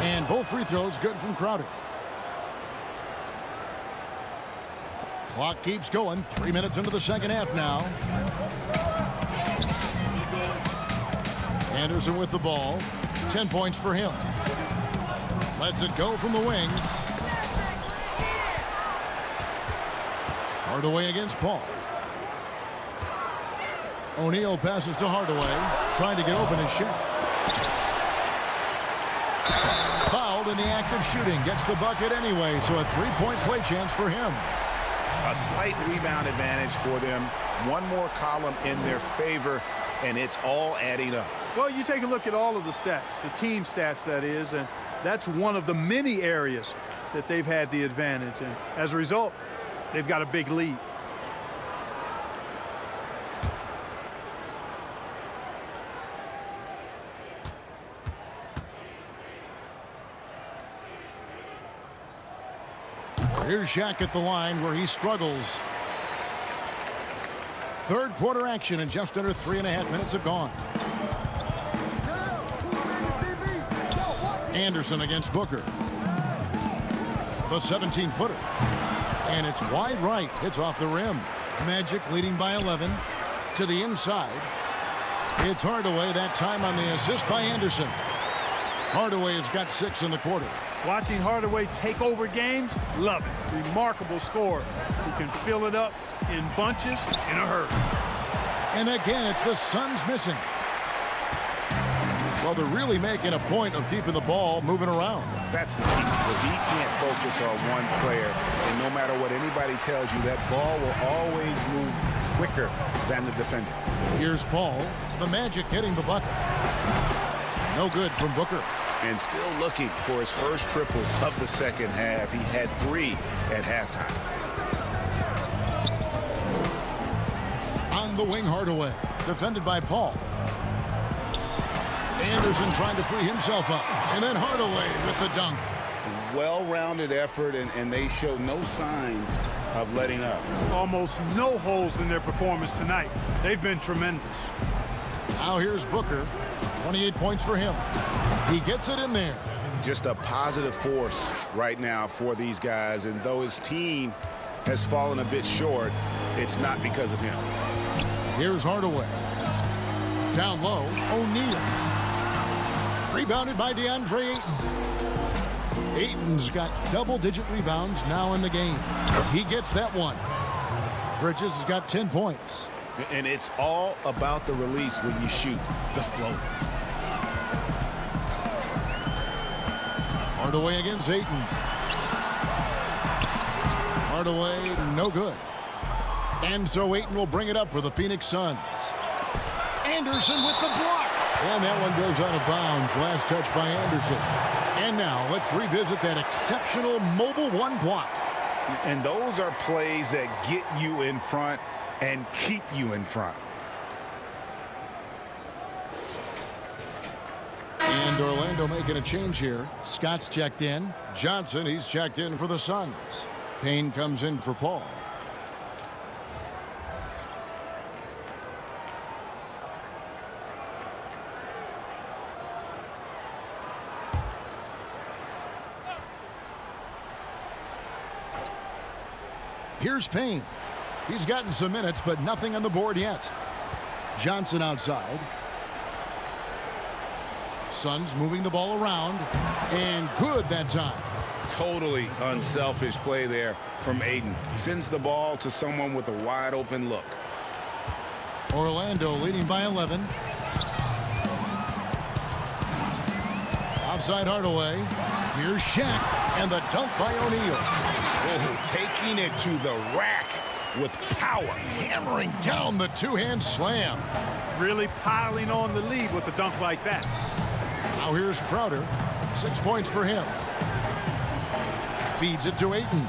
And both free throws good from Crowder. Clock keeps going. 3 minutes into the second half now. Anderson with the ball. 10 points for him. Lets it go from the wing. Hardaway against Paul. O'Neal passes to Hardaway. Trying to get open his shot. Fouled in the act of shooting. Gets the bucket anyway, so a 3-point play chance for him. A slight rebound advantage for them. One more column in their favor, and it's all adding up. Well, you take a look at all of the stats, the team stats, that is, and that's one of the many areas that they've had the advantage. And as a result, they've got a big lead. Here's Shaq at the line where he struggles. Third quarter action and just under 3.5 minutes have gone. Anderson against Booker. The 17-footer. And it's wide right. It's off the rim. Magic leading by 11. To the inside. It's Hardaway, that time on the assist by Anderson. Hardaway has got 6 in the quarter. Watching Hardaway take over games, love it. Remarkable scorer who can fill it up in bunches in a hurry. And again, it's the Suns missing. Well, they're really making a point of keeping the ball moving around. That's the key. So he can't focus on one player, and no matter what anybody tells you, that ball will always move quicker than the defender. Here's Paul. The Magic hitting the bucket. No good from Booker. And still looking for his first triple of the second half. He had 3 at halftime. On the wing, Hardaway. Defended by Paul. Anderson trying to free himself up. And then Hardaway with the dunk. Well-rounded effort, and they show no signs of letting up. Almost no holes in their performance tonight. They've been tremendous. Now here's Booker. 28 points for him. He gets it in there. Just a positive force right now for these guys. And though his team has fallen a bit short, it's not because of him. Here's Hardaway. Down low, O'Neal. Rebounded by DeAndre Ayton. Ayton's got double-digit rebounds now in the game. He gets that one. Bridges has got 10 points. And it's all about the release when you shoot the float. Hardaway against Ayton. Hardaway, no good. And so Ayton will bring it up for the Phoenix Suns. Anderson with the block. And that one goes out of bounds. Last touch by Anderson. And now let's revisit that exceptional mobile one block. And those are plays that get you in front and keep you in front. And Orlando making a change here. Scott's checked in. Johnson, he's checked in for the Suns. Payne comes in for Paul. Here's Payne. He's gotten some minutes, but nothing on the board yet. Johnson outside. Suns moving the ball around. And good that time. Totally unselfish play there from Ayton. Sends the ball to someone with a wide open look. Orlando leading by 11. Outside Hardaway. Here's Shaq. And the dunk by O'Neal. Oh, taking it to the rack with power. Hammering down the two-hand slam. Really piling on the lead with a dunk like that. Now here's Crowder. 6 points for him. Feeds it to Ayton.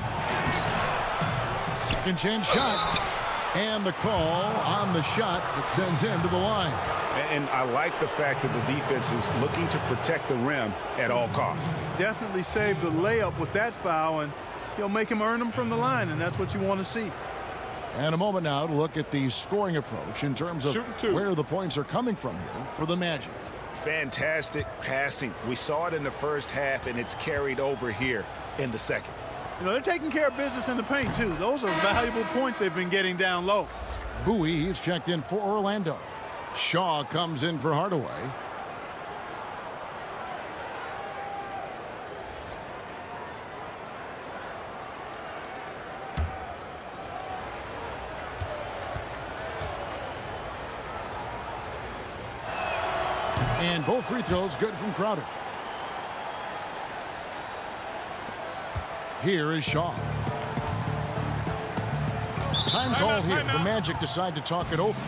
Second chance shot. And the call on the shot that sends him to the line. And I like the fact that the defense is looking to protect the rim at all costs. Definitely saved a layup with that foul, and he'll make him earn them from the line, and that's what you want to see. And a moment now to look at the scoring approach in terms of where the points are coming from here for the Magic. Fantastic passing. We saw it in the first half, and it's carried over here in the second. You know, they're taking care of business in the paint, too. Those are valuable points they've been getting down low. Bowie, he's checked in for Orlando. Shaw comes in for Hardaway. And both free throws good from Crowder. Here is Shaw. Time call here. The Magic decide to talk it over.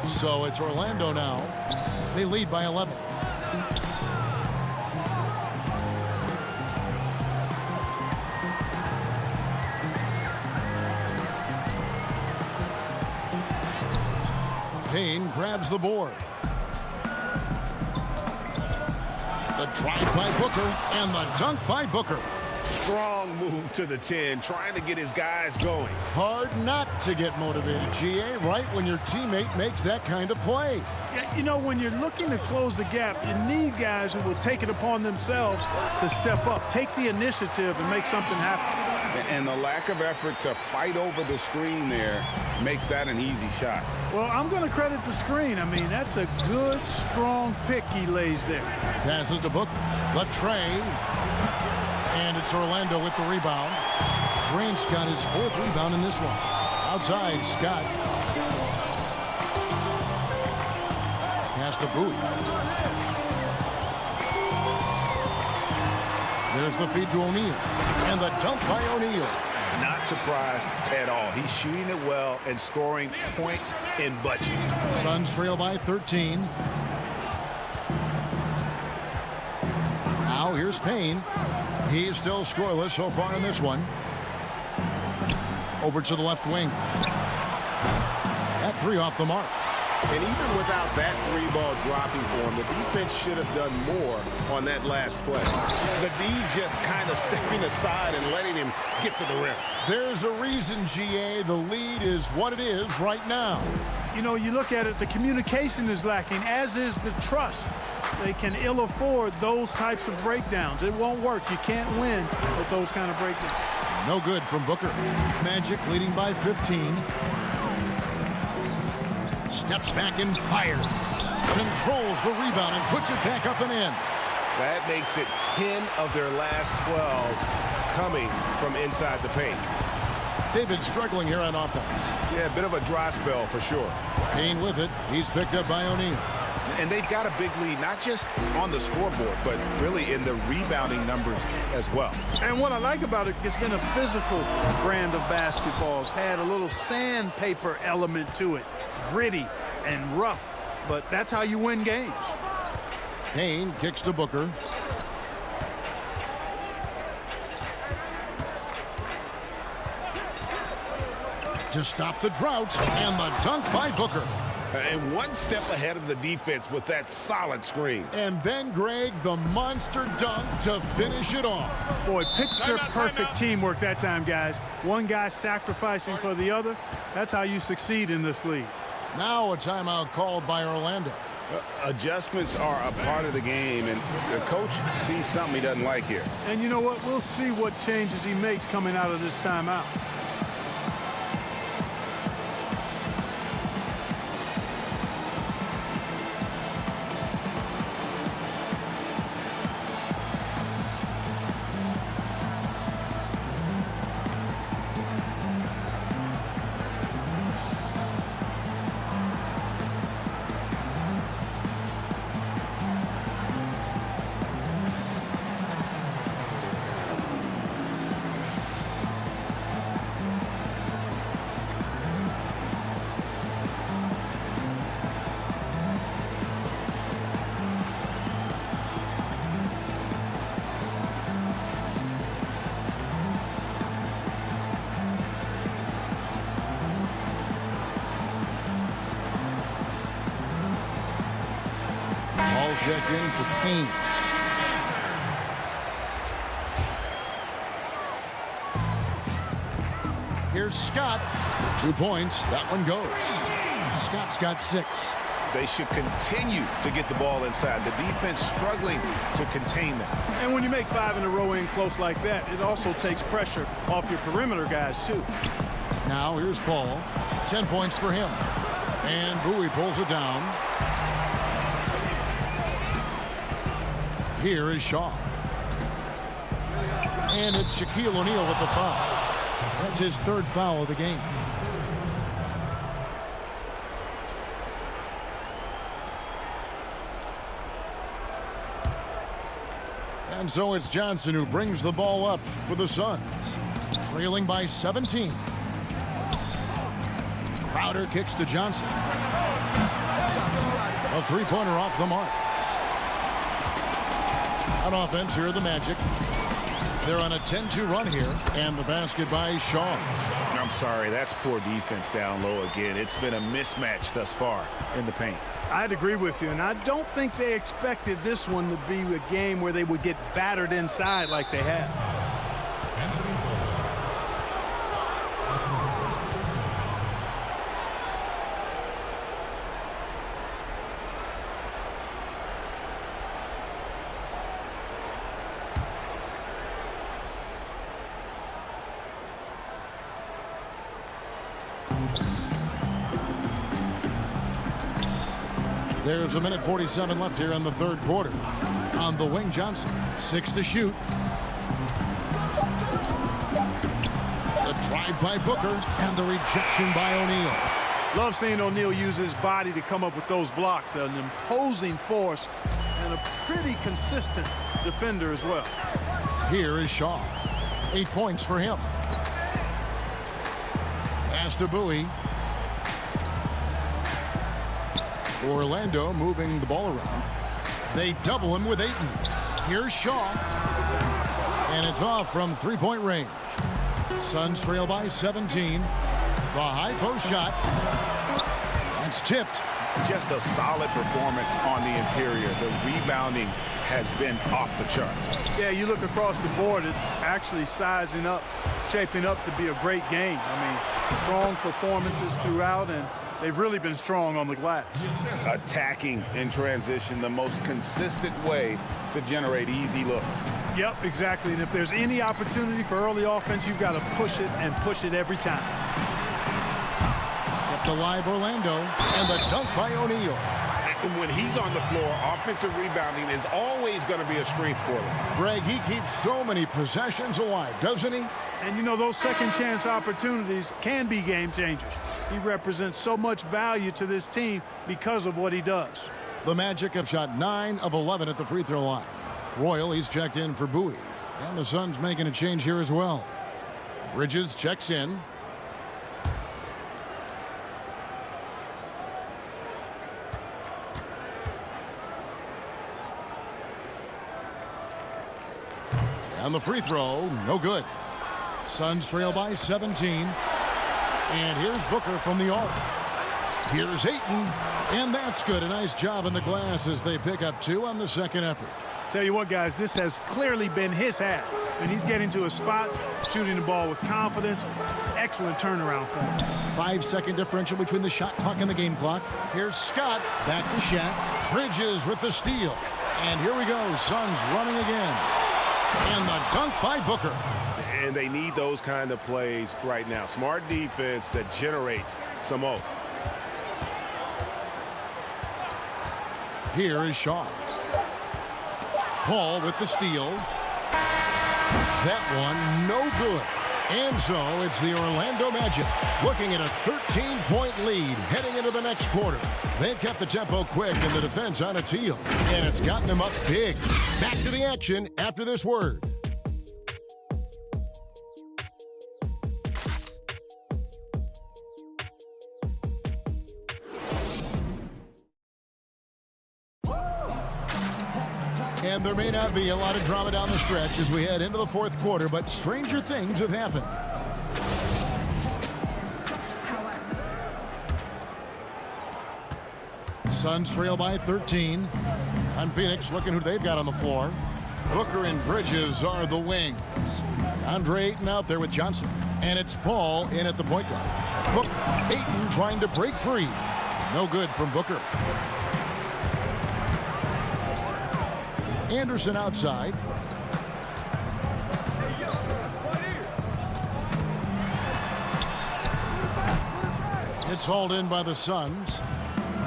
So it's Orlando now. They lead by 11. Payne grabs the board. The drive by Booker and the dunk by Booker. Strong move to the 10, trying to get his guys going. Hard not to get motivated, GA, right when your teammate makes that kind of play. Yeah, you know, when you're looking to close the gap, you need guys who will take it upon themselves to step up, take the initiative, and make something happen. And the lack of effort to fight over the screen there makes that an easy shot. Well, I'm going to credit the screen. I mean, that's a good, strong pick he lays there. Passes to Booker. The tray. And it's Orlando with the rebound. Grant's got his 4th rebound in this one. Outside, Scott. Pass to Bowie. There's the feed to O'Neal. And the dunk by O'Neal. Not surprised at all. He's shooting it well and scoring points in bunches. Suns trail by 13. Now here's Payne. He's still scoreless so far in this one. Over to the left wing. That three off the mark. And even without that three ball dropping for him, the defense should have done more on that last play. The D just kind of stepping aside and letting him get to the rim. There's a reason, GA, the lead is what it is right now. You know, you look at it, the communication is lacking, as is the trust. They can ill afford those types of breakdowns. It won't work. You can't win with those kind of breakdowns. No good from Booker. Magic leading by 15. Steps back and fires. Controls the rebound and puts it back up and in. That makes it 10 of their last 12 coming from inside the paint. They've been struggling here on offense. Yeah, a bit of a dry spell for sure. Payne with it. He's picked up by O'Neal. And they've got a big lead, not just on the scoreboard, but really in the rebounding numbers as well. And what I like about it, it's been a physical brand of basketball. It's had a little sandpaper element to it. Gritty and rough, but that's how you win games. Payne kicks to Booker. To stop the drought, and the dunk by Booker. And one step ahead of the defense with that solid screen. And then, Greg, the monster dunk to finish it off. Boy, picture perfect teamwork that time, guys. One guy sacrificing for the other. That's how you succeed in this league. Now a timeout called by Orlando. Adjustments are a part of the game, and the coach sees something he doesn't like here. And you know what? We'll see what changes he makes coming out of this timeout. Check in for Payne. Here's Scott. 2 points. That one goes. Scott's got 6. They should continue to get the ball inside. The defense struggling to contain them. And when you make 5 in a row in close like that, it also takes pressure off your perimeter guys, too. Now here's Paul. 10 points for him. And Bowie pulls it down. Here is Shaw. And it's Shaquille O'Neal with the foul. That's his 3rd foul of the game. And so it's Johnson who brings the ball up for the Suns. Trailing by 17. Crowder kicks to Johnson. A three-pointer off the mark. On offense, here are the Magic. They're on a 10-2 run here, and the basket by Shaw. I'm sorry, that's poor defense down low again. It's been a mismatch thus far in the paint. I'd agree with you, and I don't think they expected this one to be a game where they would get battered inside like they have. There's a minute 47 left here in the 3rd quarter. On the wing, Johnson. 6 to shoot. The drive by Booker and the rejection by O'Neal. Love seeing O'Neal use his body to come up with those blocks. An imposing force and a pretty consistent defender as well. Here is Shaw. 8 points for him. Pass to Bowie. Orlando moving the ball around. They double him with Ayton. Here's Shaw. And it's off from three-point range. Suns trail by 17. The high post shot. That's tipped. Just a solid performance on the interior. The rebounding has been off the charts. Yeah, you look across the board, it's actually sizing up, shaping up to be a great game. I mean, strong performances throughout, and they've really been strong on the glass. Attacking in transition, the most consistent way to generate easy looks. Yep, exactly. And if there's any opportunity for early offense, you've got to push it and push it every time. Kept alive Orlando, and the dunk by O'Neal. And when he's on the floor, offensive rebounding is always going to be a strength for him. Greg, he keeps so many possessions alive, doesn't he? And you know, those second chance opportunities can be game changers. He represents so much value to this team because of what he does. The Magic have shot 9 of 11 at the free throw line. Royal, he's checked in for Bowie. And the Suns making a change here as well. Bridges checks in. And the free throw, no good. Suns trail by 17. And here's Booker from the arc. Here's Ayton, and that's good. A nice job in the glass as they pick up 2 on the second effort. Tell you what, guys, this has clearly been his half. And he's getting to a spot, shooting the ball with confidence. Excellent turnaround for him. 5-second differential between the shot clock and the game clock. Here's Scott, back to Shaq. Bridges with the steal. And here we go, Suns running again. And the dunk by Booker. And they need those kind of plays right now. Smart defense that generates some more. Here is Shaw. Paul with the steal. That one no good. And so it's the Orlando Magic looking at a 13-point lead heading into the next quarter. They've kept the tempo quick and the defense on its heels. And it's gotten them up big. Back to the action after this word. And there may not be a lot of drama down the stretch as we head into the fourth quarter, but stranger things have happened. Suns trail by 13. On Phoenix, looking who they've got on the floor. Booker and Bridges are the wings. Andre Ayton out there with Johnson. And it's Paul in at the point guard. Booker, Ayton trying to break free. No good from Booker. Anderson outside. It's hauled in by the Suns.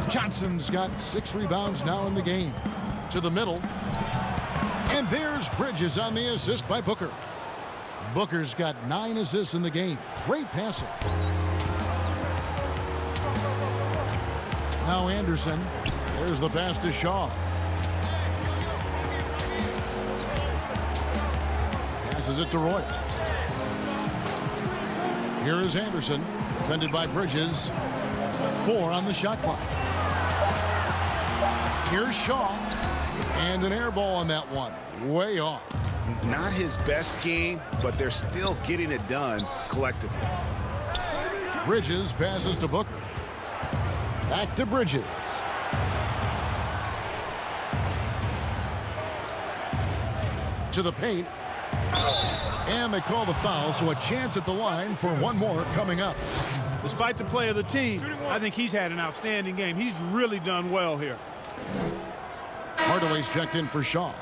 Johnson's got 6 rebounds now in the game. To the middle. And there's Bridges on the assist by Booker. Booker's got 9 assists in the game. Great passing. Now Anderson. There's the pass to Shaw. Passes it to Roy. Here is Anderson, defended by Bridges. 4 on the shot clock. Here's Shaw, and an air ball on that one. Way off. Not his best game, but they're still getting it done collectively. Bridges passes to Booker. Back to Bridges. To the paint. And they call the foul, so a chance at the line for one more coming up. Despite the play of the team, I think he's had an outstanding game. He's really done well here. Hardaway's checked in for Shaw.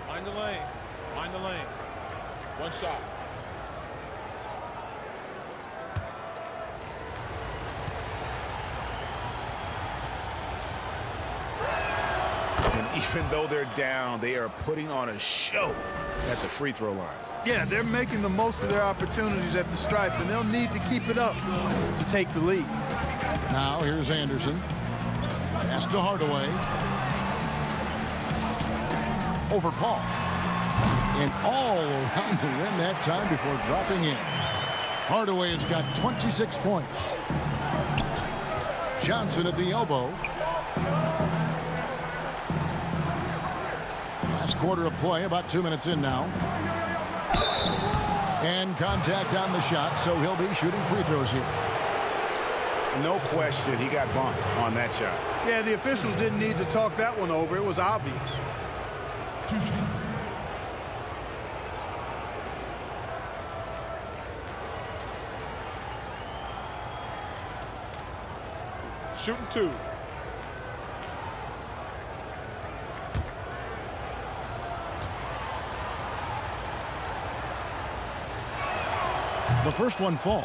Mind the lanes. Mind the lanes. One shot. And even though they're down, they are putting on a show at the free throw line. Yeah, they're making the most of their opportunities at the stripe, and they'll need to keep it up to take the lead. Now here's Anderson. Pass to Hardaway. Over Paul. And all around the rim that time before dropping in. Hardaway has got 26 points. Johnson at the elbow. Last quarter of play, about 2 minutes in now. And contact on the shot, so he'll be shooting free throws here. No question, he got bumped on that shot. Yeah, the officials didn't need to talk that one over. It was obvious. Shooting 2. The first one falls.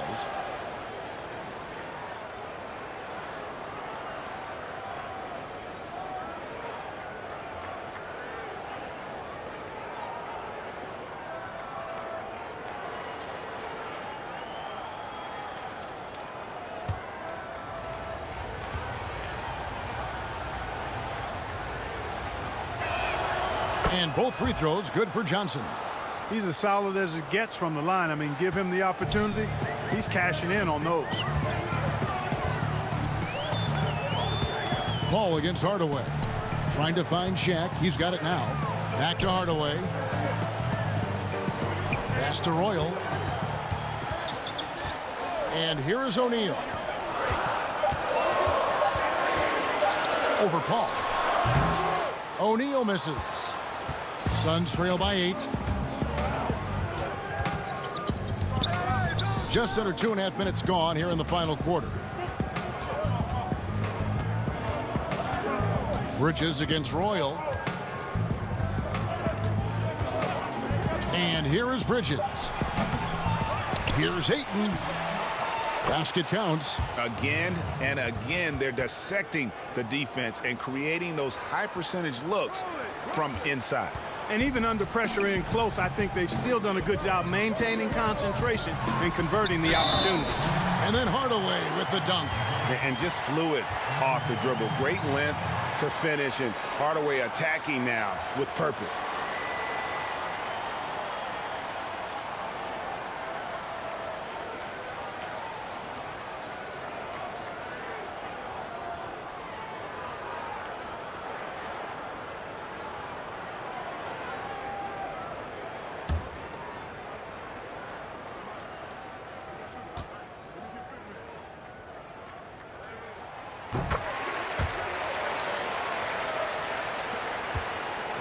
And both free throws good for Johnson. He's as solid as it gets from the line. I mean, give him the opportunity. He's cashing in on those. Paul against Hardaway. Trying to find Shaq. He's got it now. Back to Hardaway. Pass to Royal. And here is O'Neal. Over Paul. O'Neal misses. Suns trail by 8. Just under 2.5 minutes gone here in the final quarter. Bridges against Royal. And here is Bridges. Here's Ayton. Basket counts. Again and again, they're dissecting the defense and creating those high percentage looks from inside. And even under pressure in close, I think they've still done a good job maintaining concentration and converting the opportunity. And then Hardaway with the dunk. And just fluid off the dribble. Great length to finish, and Hardaway attacking now with purpose.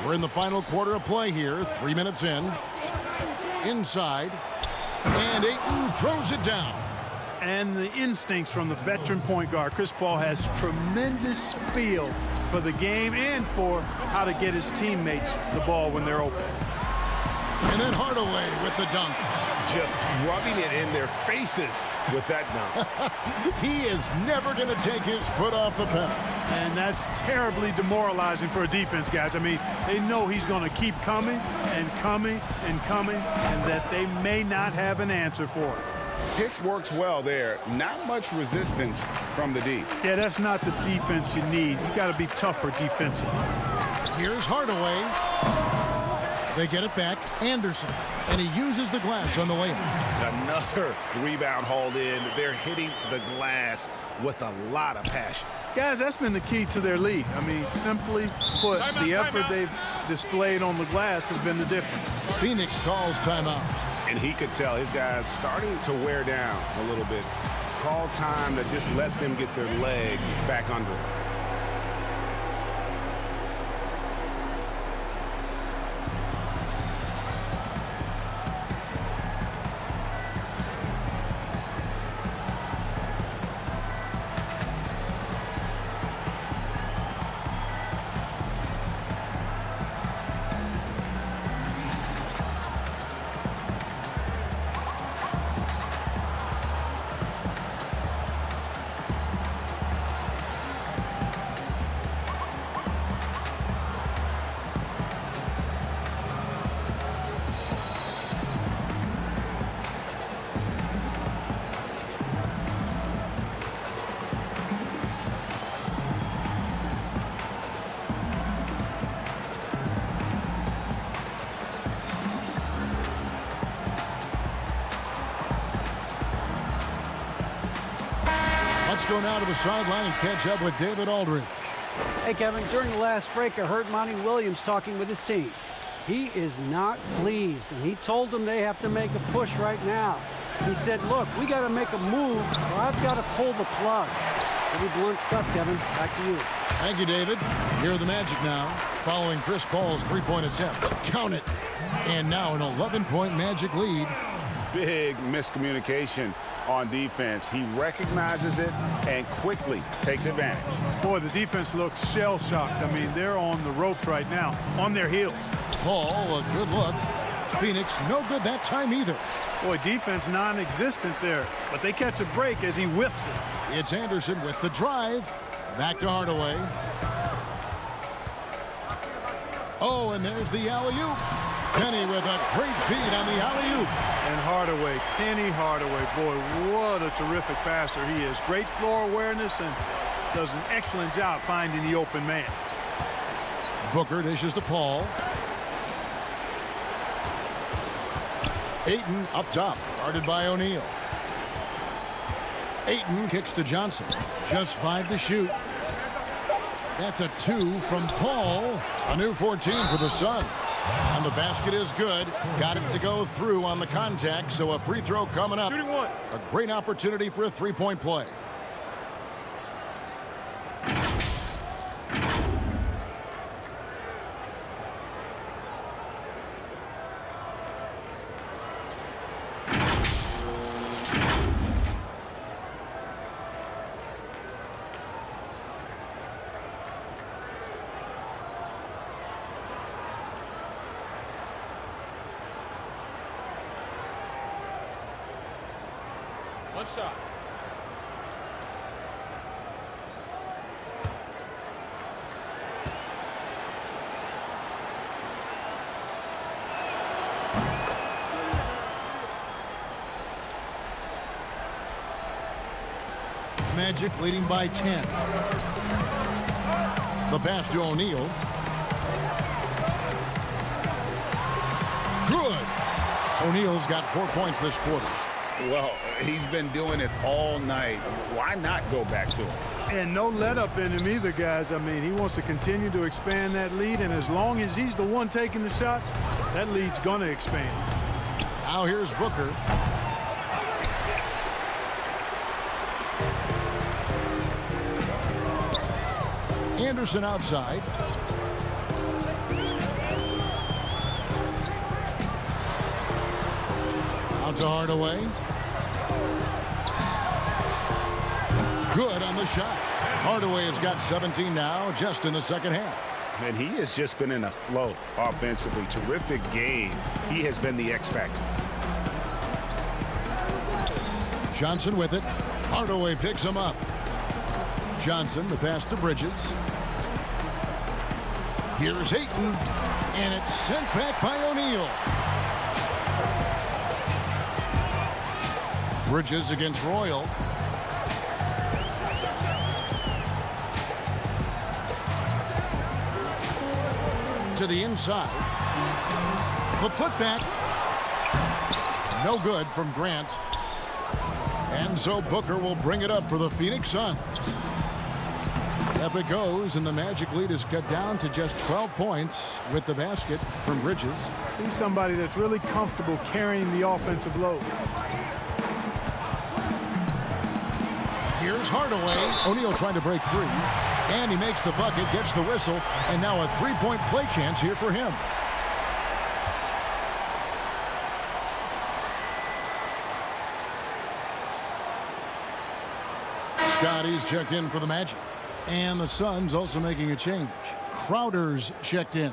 We're in the final quarter of play here. 3 minutes in. Inside. And Ayton throws it down. And the instincts from the veteran point guard. Chris Paul has tremendous feel for the game and for how to get his teammates the ball when they're open. And then Hardaway with the dunk. Just rubbing it in their faces with that dunk. He is never going to take his foot off the pedal. And that's terribly demoralizing for a defense, guys. I mean, they know he's going to keep coming and coming and coming, and that they may not have an answer for it. Pick works well there. Not much resistance from the D. Yeah, that's not the defense you need. You got to be tougher defensively. Here's Hardaway. They get it back. Anderson. And he uses the glass on the layup. Another rebound hauled in. They're hitting the glass with a lot of passion. Guys, that's been the key to their lead. I mean, simply put, the effort they've displayed on the glass has been the difference. Phoenix calls timeout. And he could tell his guys starting to wear down a little bit. Call time to just let them get their legs back under it. Let's go now to the sideline and catch up with David Aldridge. Hey, Kevin, during the last break, I heard Monty Williams talking with his team. He is not pleased, and he told them they have to make a push right now. He said, look, we got to make a move, or I've got to pull the plug. Pretty blunt stuff, Kevin. Back to you. Thank you, David. Here are the Magic now, following Chris Paul's three-point attempt. Count it. And now an 11-point Magic lead. Big miscommunication on defense. He recognizes it and quickly takes advantage. Boy, the defense looks shell-shocked. I mean, they're on the ropes right now, on their heels. Paul, a good look. Phoenix, no good that time either. Boy, defense non-existent there, but they catch a break as he whiffs it. It's Anderson with the drive. Back to Hardaway. Oh, and there's the alley-oop. Penny with a great feed on the alley-oop. And Hardaway, Penny Hardaway, boy, what a terrific passer he is. Great floor awareness and does an excellent job finding the open man. Booker dishes to Paul. Ayton up top, guarded by O'Neal. Ayton kicks to Johnson. Just 5 to shoot. That's a 2 from Paul. A new 14 for the Suns. And the basket is good. Got it to go through on the contact, so a free throw coming up. Shooting one. A great opportunity for a three-point play. One shot. Magic leading by 10. The pass to O'Neal. Good. O'Neal's got 4 points this quarter. Well, he's been doing it all night. Why not go back to him? And no let up in him either, guys. I mean, he wants to continue to expand that lead, and as long as he's the one taking the shots, that lead's going to expand. Now here's Booker. Anderson outside. Out to Hardaway. Good on the shot. Hardaway has got 17 now, just in the second half. And he has just been in a flow offensively. Terrific game. He has been the X factor. Johnson with it. Hardaway picks him up. Johnson, the pass to Bridges. Here's Ayton, and it's sent back by O'Neal. Bridges against Royal. To the inside. The putback. No good from Grant. And so Booker will bring it up for the Phoenix Suns. Up it goes, and the Magic lead is cut down to just 12 points with the basket from Bridges. He's somebody that's really comfortable carrying the offensive load. Here's Hardaway. O'Neal trying to break free. And he makes the bucket, gets the whistle, and now a three-point play chance here for him. Scotty's checked in for the Magic. And the Suns also making a change. Crowder's checked in.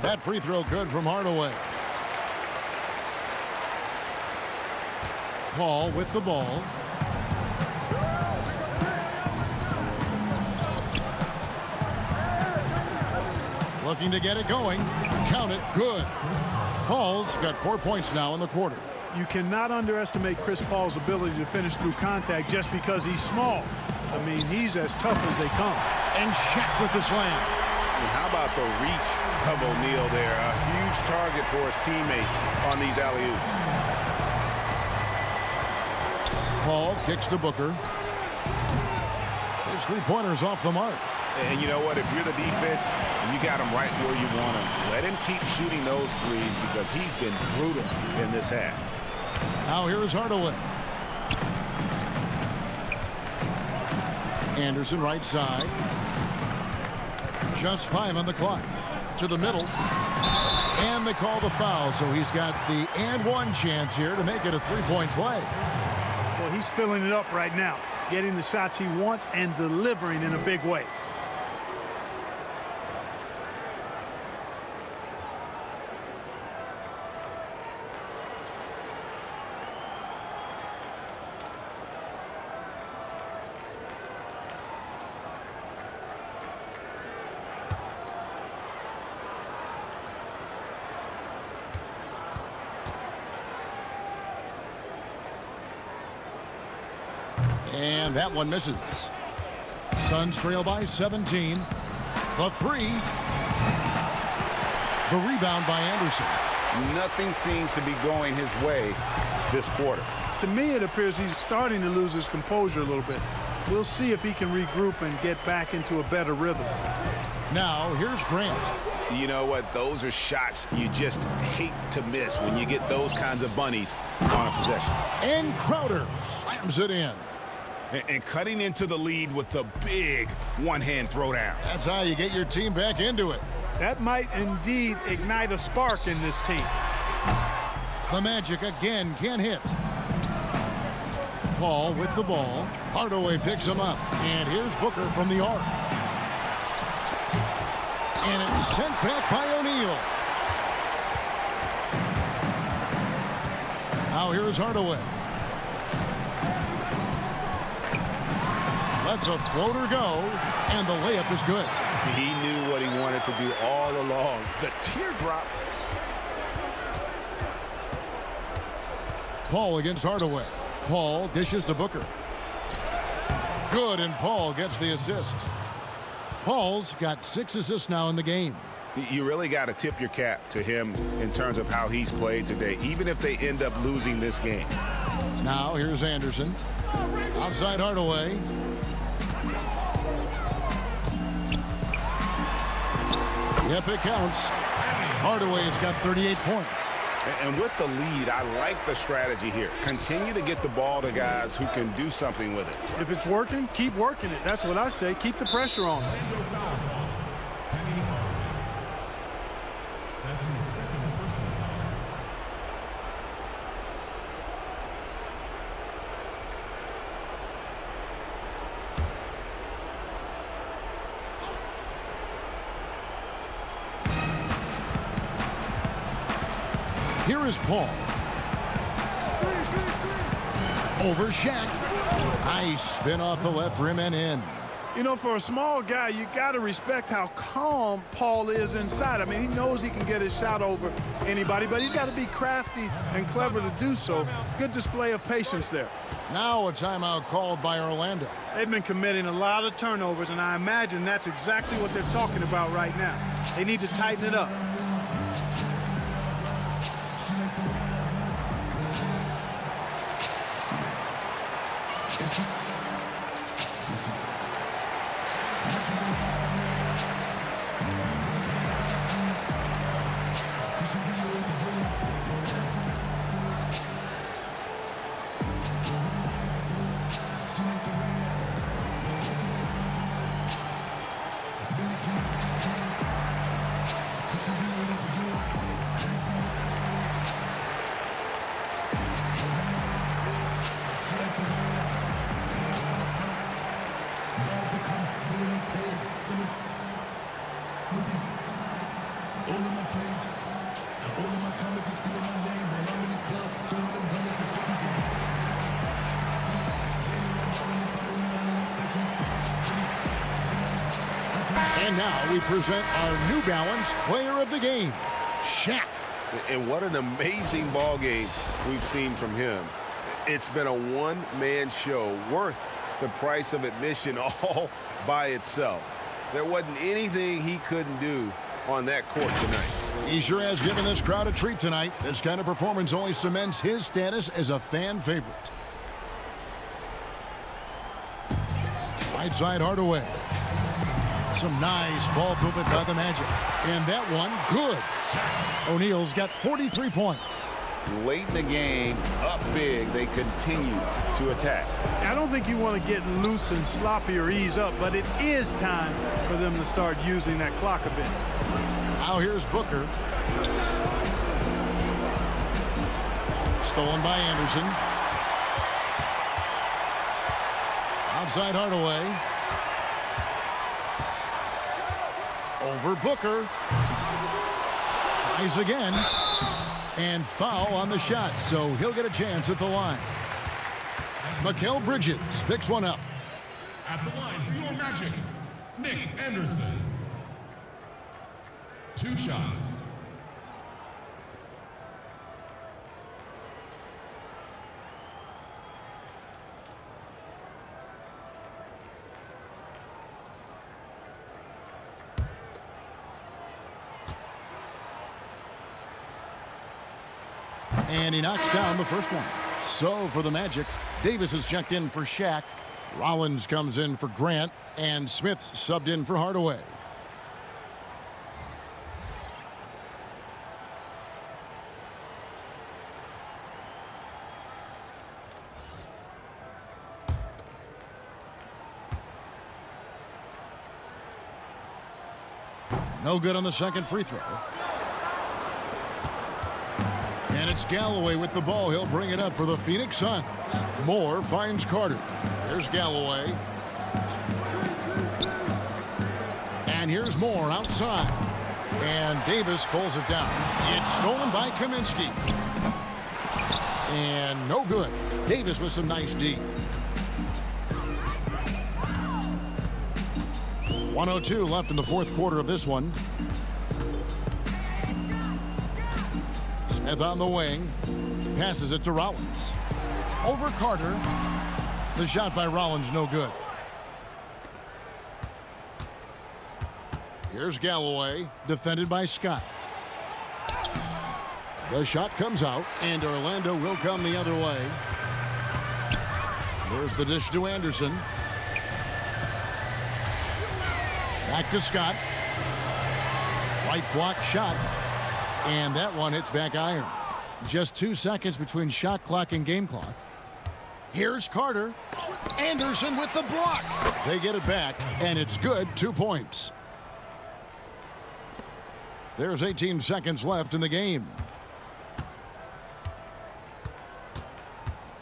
That free throw good from Hardaway. Paul with the ball. Looking to get it going. Count it. Good. Paul's got 4 points now in the quarter. You cannot underestimate Chris Paul's ability to finish through contact just because he's small. I mean, he's as tough as they come. And Shaq with the slam. And how about the reach of O'Neal there? A huge target for his teammates on these alley-oops. Paul kicks to Booker. His three-pointers off the mark. And you know what? If you're the defense, you got him right where you want him. Let him keep shooting those threes because he's been brutal in this half. Now here's Hardaway. Anderson right side. Just 5 on the clock. To the middle. And they call the foul, so he's got the and one chance here to make it a three-point play. Well, he's filling it up right now, getting the shots he wants and delivering in a big way. And that one misses. Suns trail by 17. The three. The rebound by Anderson. Nothing seems to be going his way this quarter. To me, it appears he's starting to lose his composure a little bit. We'll see if he can regroup and get back into a better rhythm. Now, here's Grant. You know what? Those are shots you just hate to miss when you get those kinds of bunnies on a possession. And Crowder slams it in. And cutting into the lead with the big one-hand throwdown. That's how you get your team back into it. That might indeed ignite a spark in this team. The Magic again can't hit. Paul with the ball. Hardaway picks him up. And here's Booker from the arc. And it's sent back by O'Neal. Now here's Hardaway. Lets a floater go, and the layup is good. He knew what he wanted to do all along. The teardrop. Paul against Hardaway. Paul dishes to Booker. Good, and Paul gets the assist. Paul's got 6 assists now in the game. You really got to tip your cap to him in terms of how he's played today, even if they end up losing this game. Now here's Anderson. Outside Hardaway. Yep, it counts. Hardaway's got 38 points. And with the lead, I like the strategy here. Continue to get the ball to guys who can do something with it. If it's working, keep working it. That's what I say. Keep the pressure on. That's his second personal foul. Here is Paul. Over Shaq. Nice spin off the left rim and in. You know, for a small guy, you got to respect how calm Paul is inside. I mean, he knows he can get his shot over anybody, but he's got to be crafty and clever to do so. Good display of patience there. Now a timeout called by Orlando. They've been committing a lot of turnovers, and I imagine that's exactly what they're talking about right now. They need to tighten it up. And now we present our New Balance player of the game, Shaq. And what an amazing ball game we've seen from him. It's been a one-man show worth the price of admission all by itself. There wasn't anything he couldn't do on that court tonight. He sure has given this crowd a treat tonight. This kind of performance only cements his status as a fan favorite. Right side Hardaway. Some nice ball movement by the Magic. And that one, good. O'Neal's got 43 points. Late in the game, up big, they continue to attack. I don't think you want to get loose and sloppy or ease up, but it is time for them to start using that clock a bit. Now here's Booker. Stolen by Anderson. Outside Hardaway. Over Booker. Tries again. And foul on the shot, so he'll get a chance at the line. Mikal Bridges picks one up. At the line for your Magic, Nick Anderson. 2 shots. And he knocks down the first one. So for the Magic, Davis is checked in for Shaq. Rollins comes in for Grant. And Smith subbed in for Hardaway. No good on the second free throw. And it's Galloway with the ball. He'll bring it up for the Phoenix Suns. Moore finds Carter. Here's Galloway. And here's Moore outside. And Davis pulls it down. It's stolen by Kaminsky. And no good. Davis with some nice D. 1:02 left in the fourth quarter of this one. Smith on the wing. Passes it to Rollins. Over Carter. The shot by Rollins, no good. Here's Galloway, defended by Scott. The shot comes out, and Orlando will come the other way. There's the dish to Anderson. Back to Scott. Right block shot. And that one hits back iron. Just 2 seconds between shot clock and game clock. Here's Carter. Anderson with the block. They get it back, and it's good. 2 points. There's 18 seconds left in the game.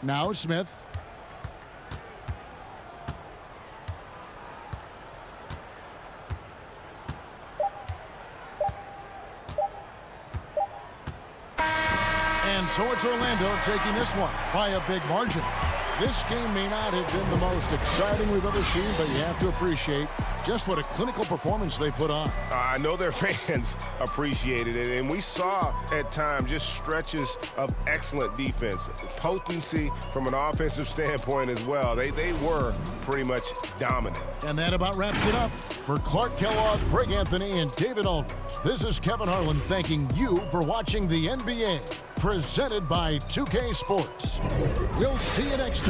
Now Smith. And so it's Orlando taking this one by a big margin. This game may not have been the most exciting we've ever seen, but you have to appreciate just what a clinical performance they put on. I know their fans appreciated it, and we saw at times just stretches of excellent defense, potency from an offensive standpoint as well. They were pretty much dominant. And that about wraps it up. For Clark Kellogg, Greg Anthony, and David Aldridge, this is Kevin Harlan thanking you for watching the NBA, presented by 2K Sports. We'll see you next time.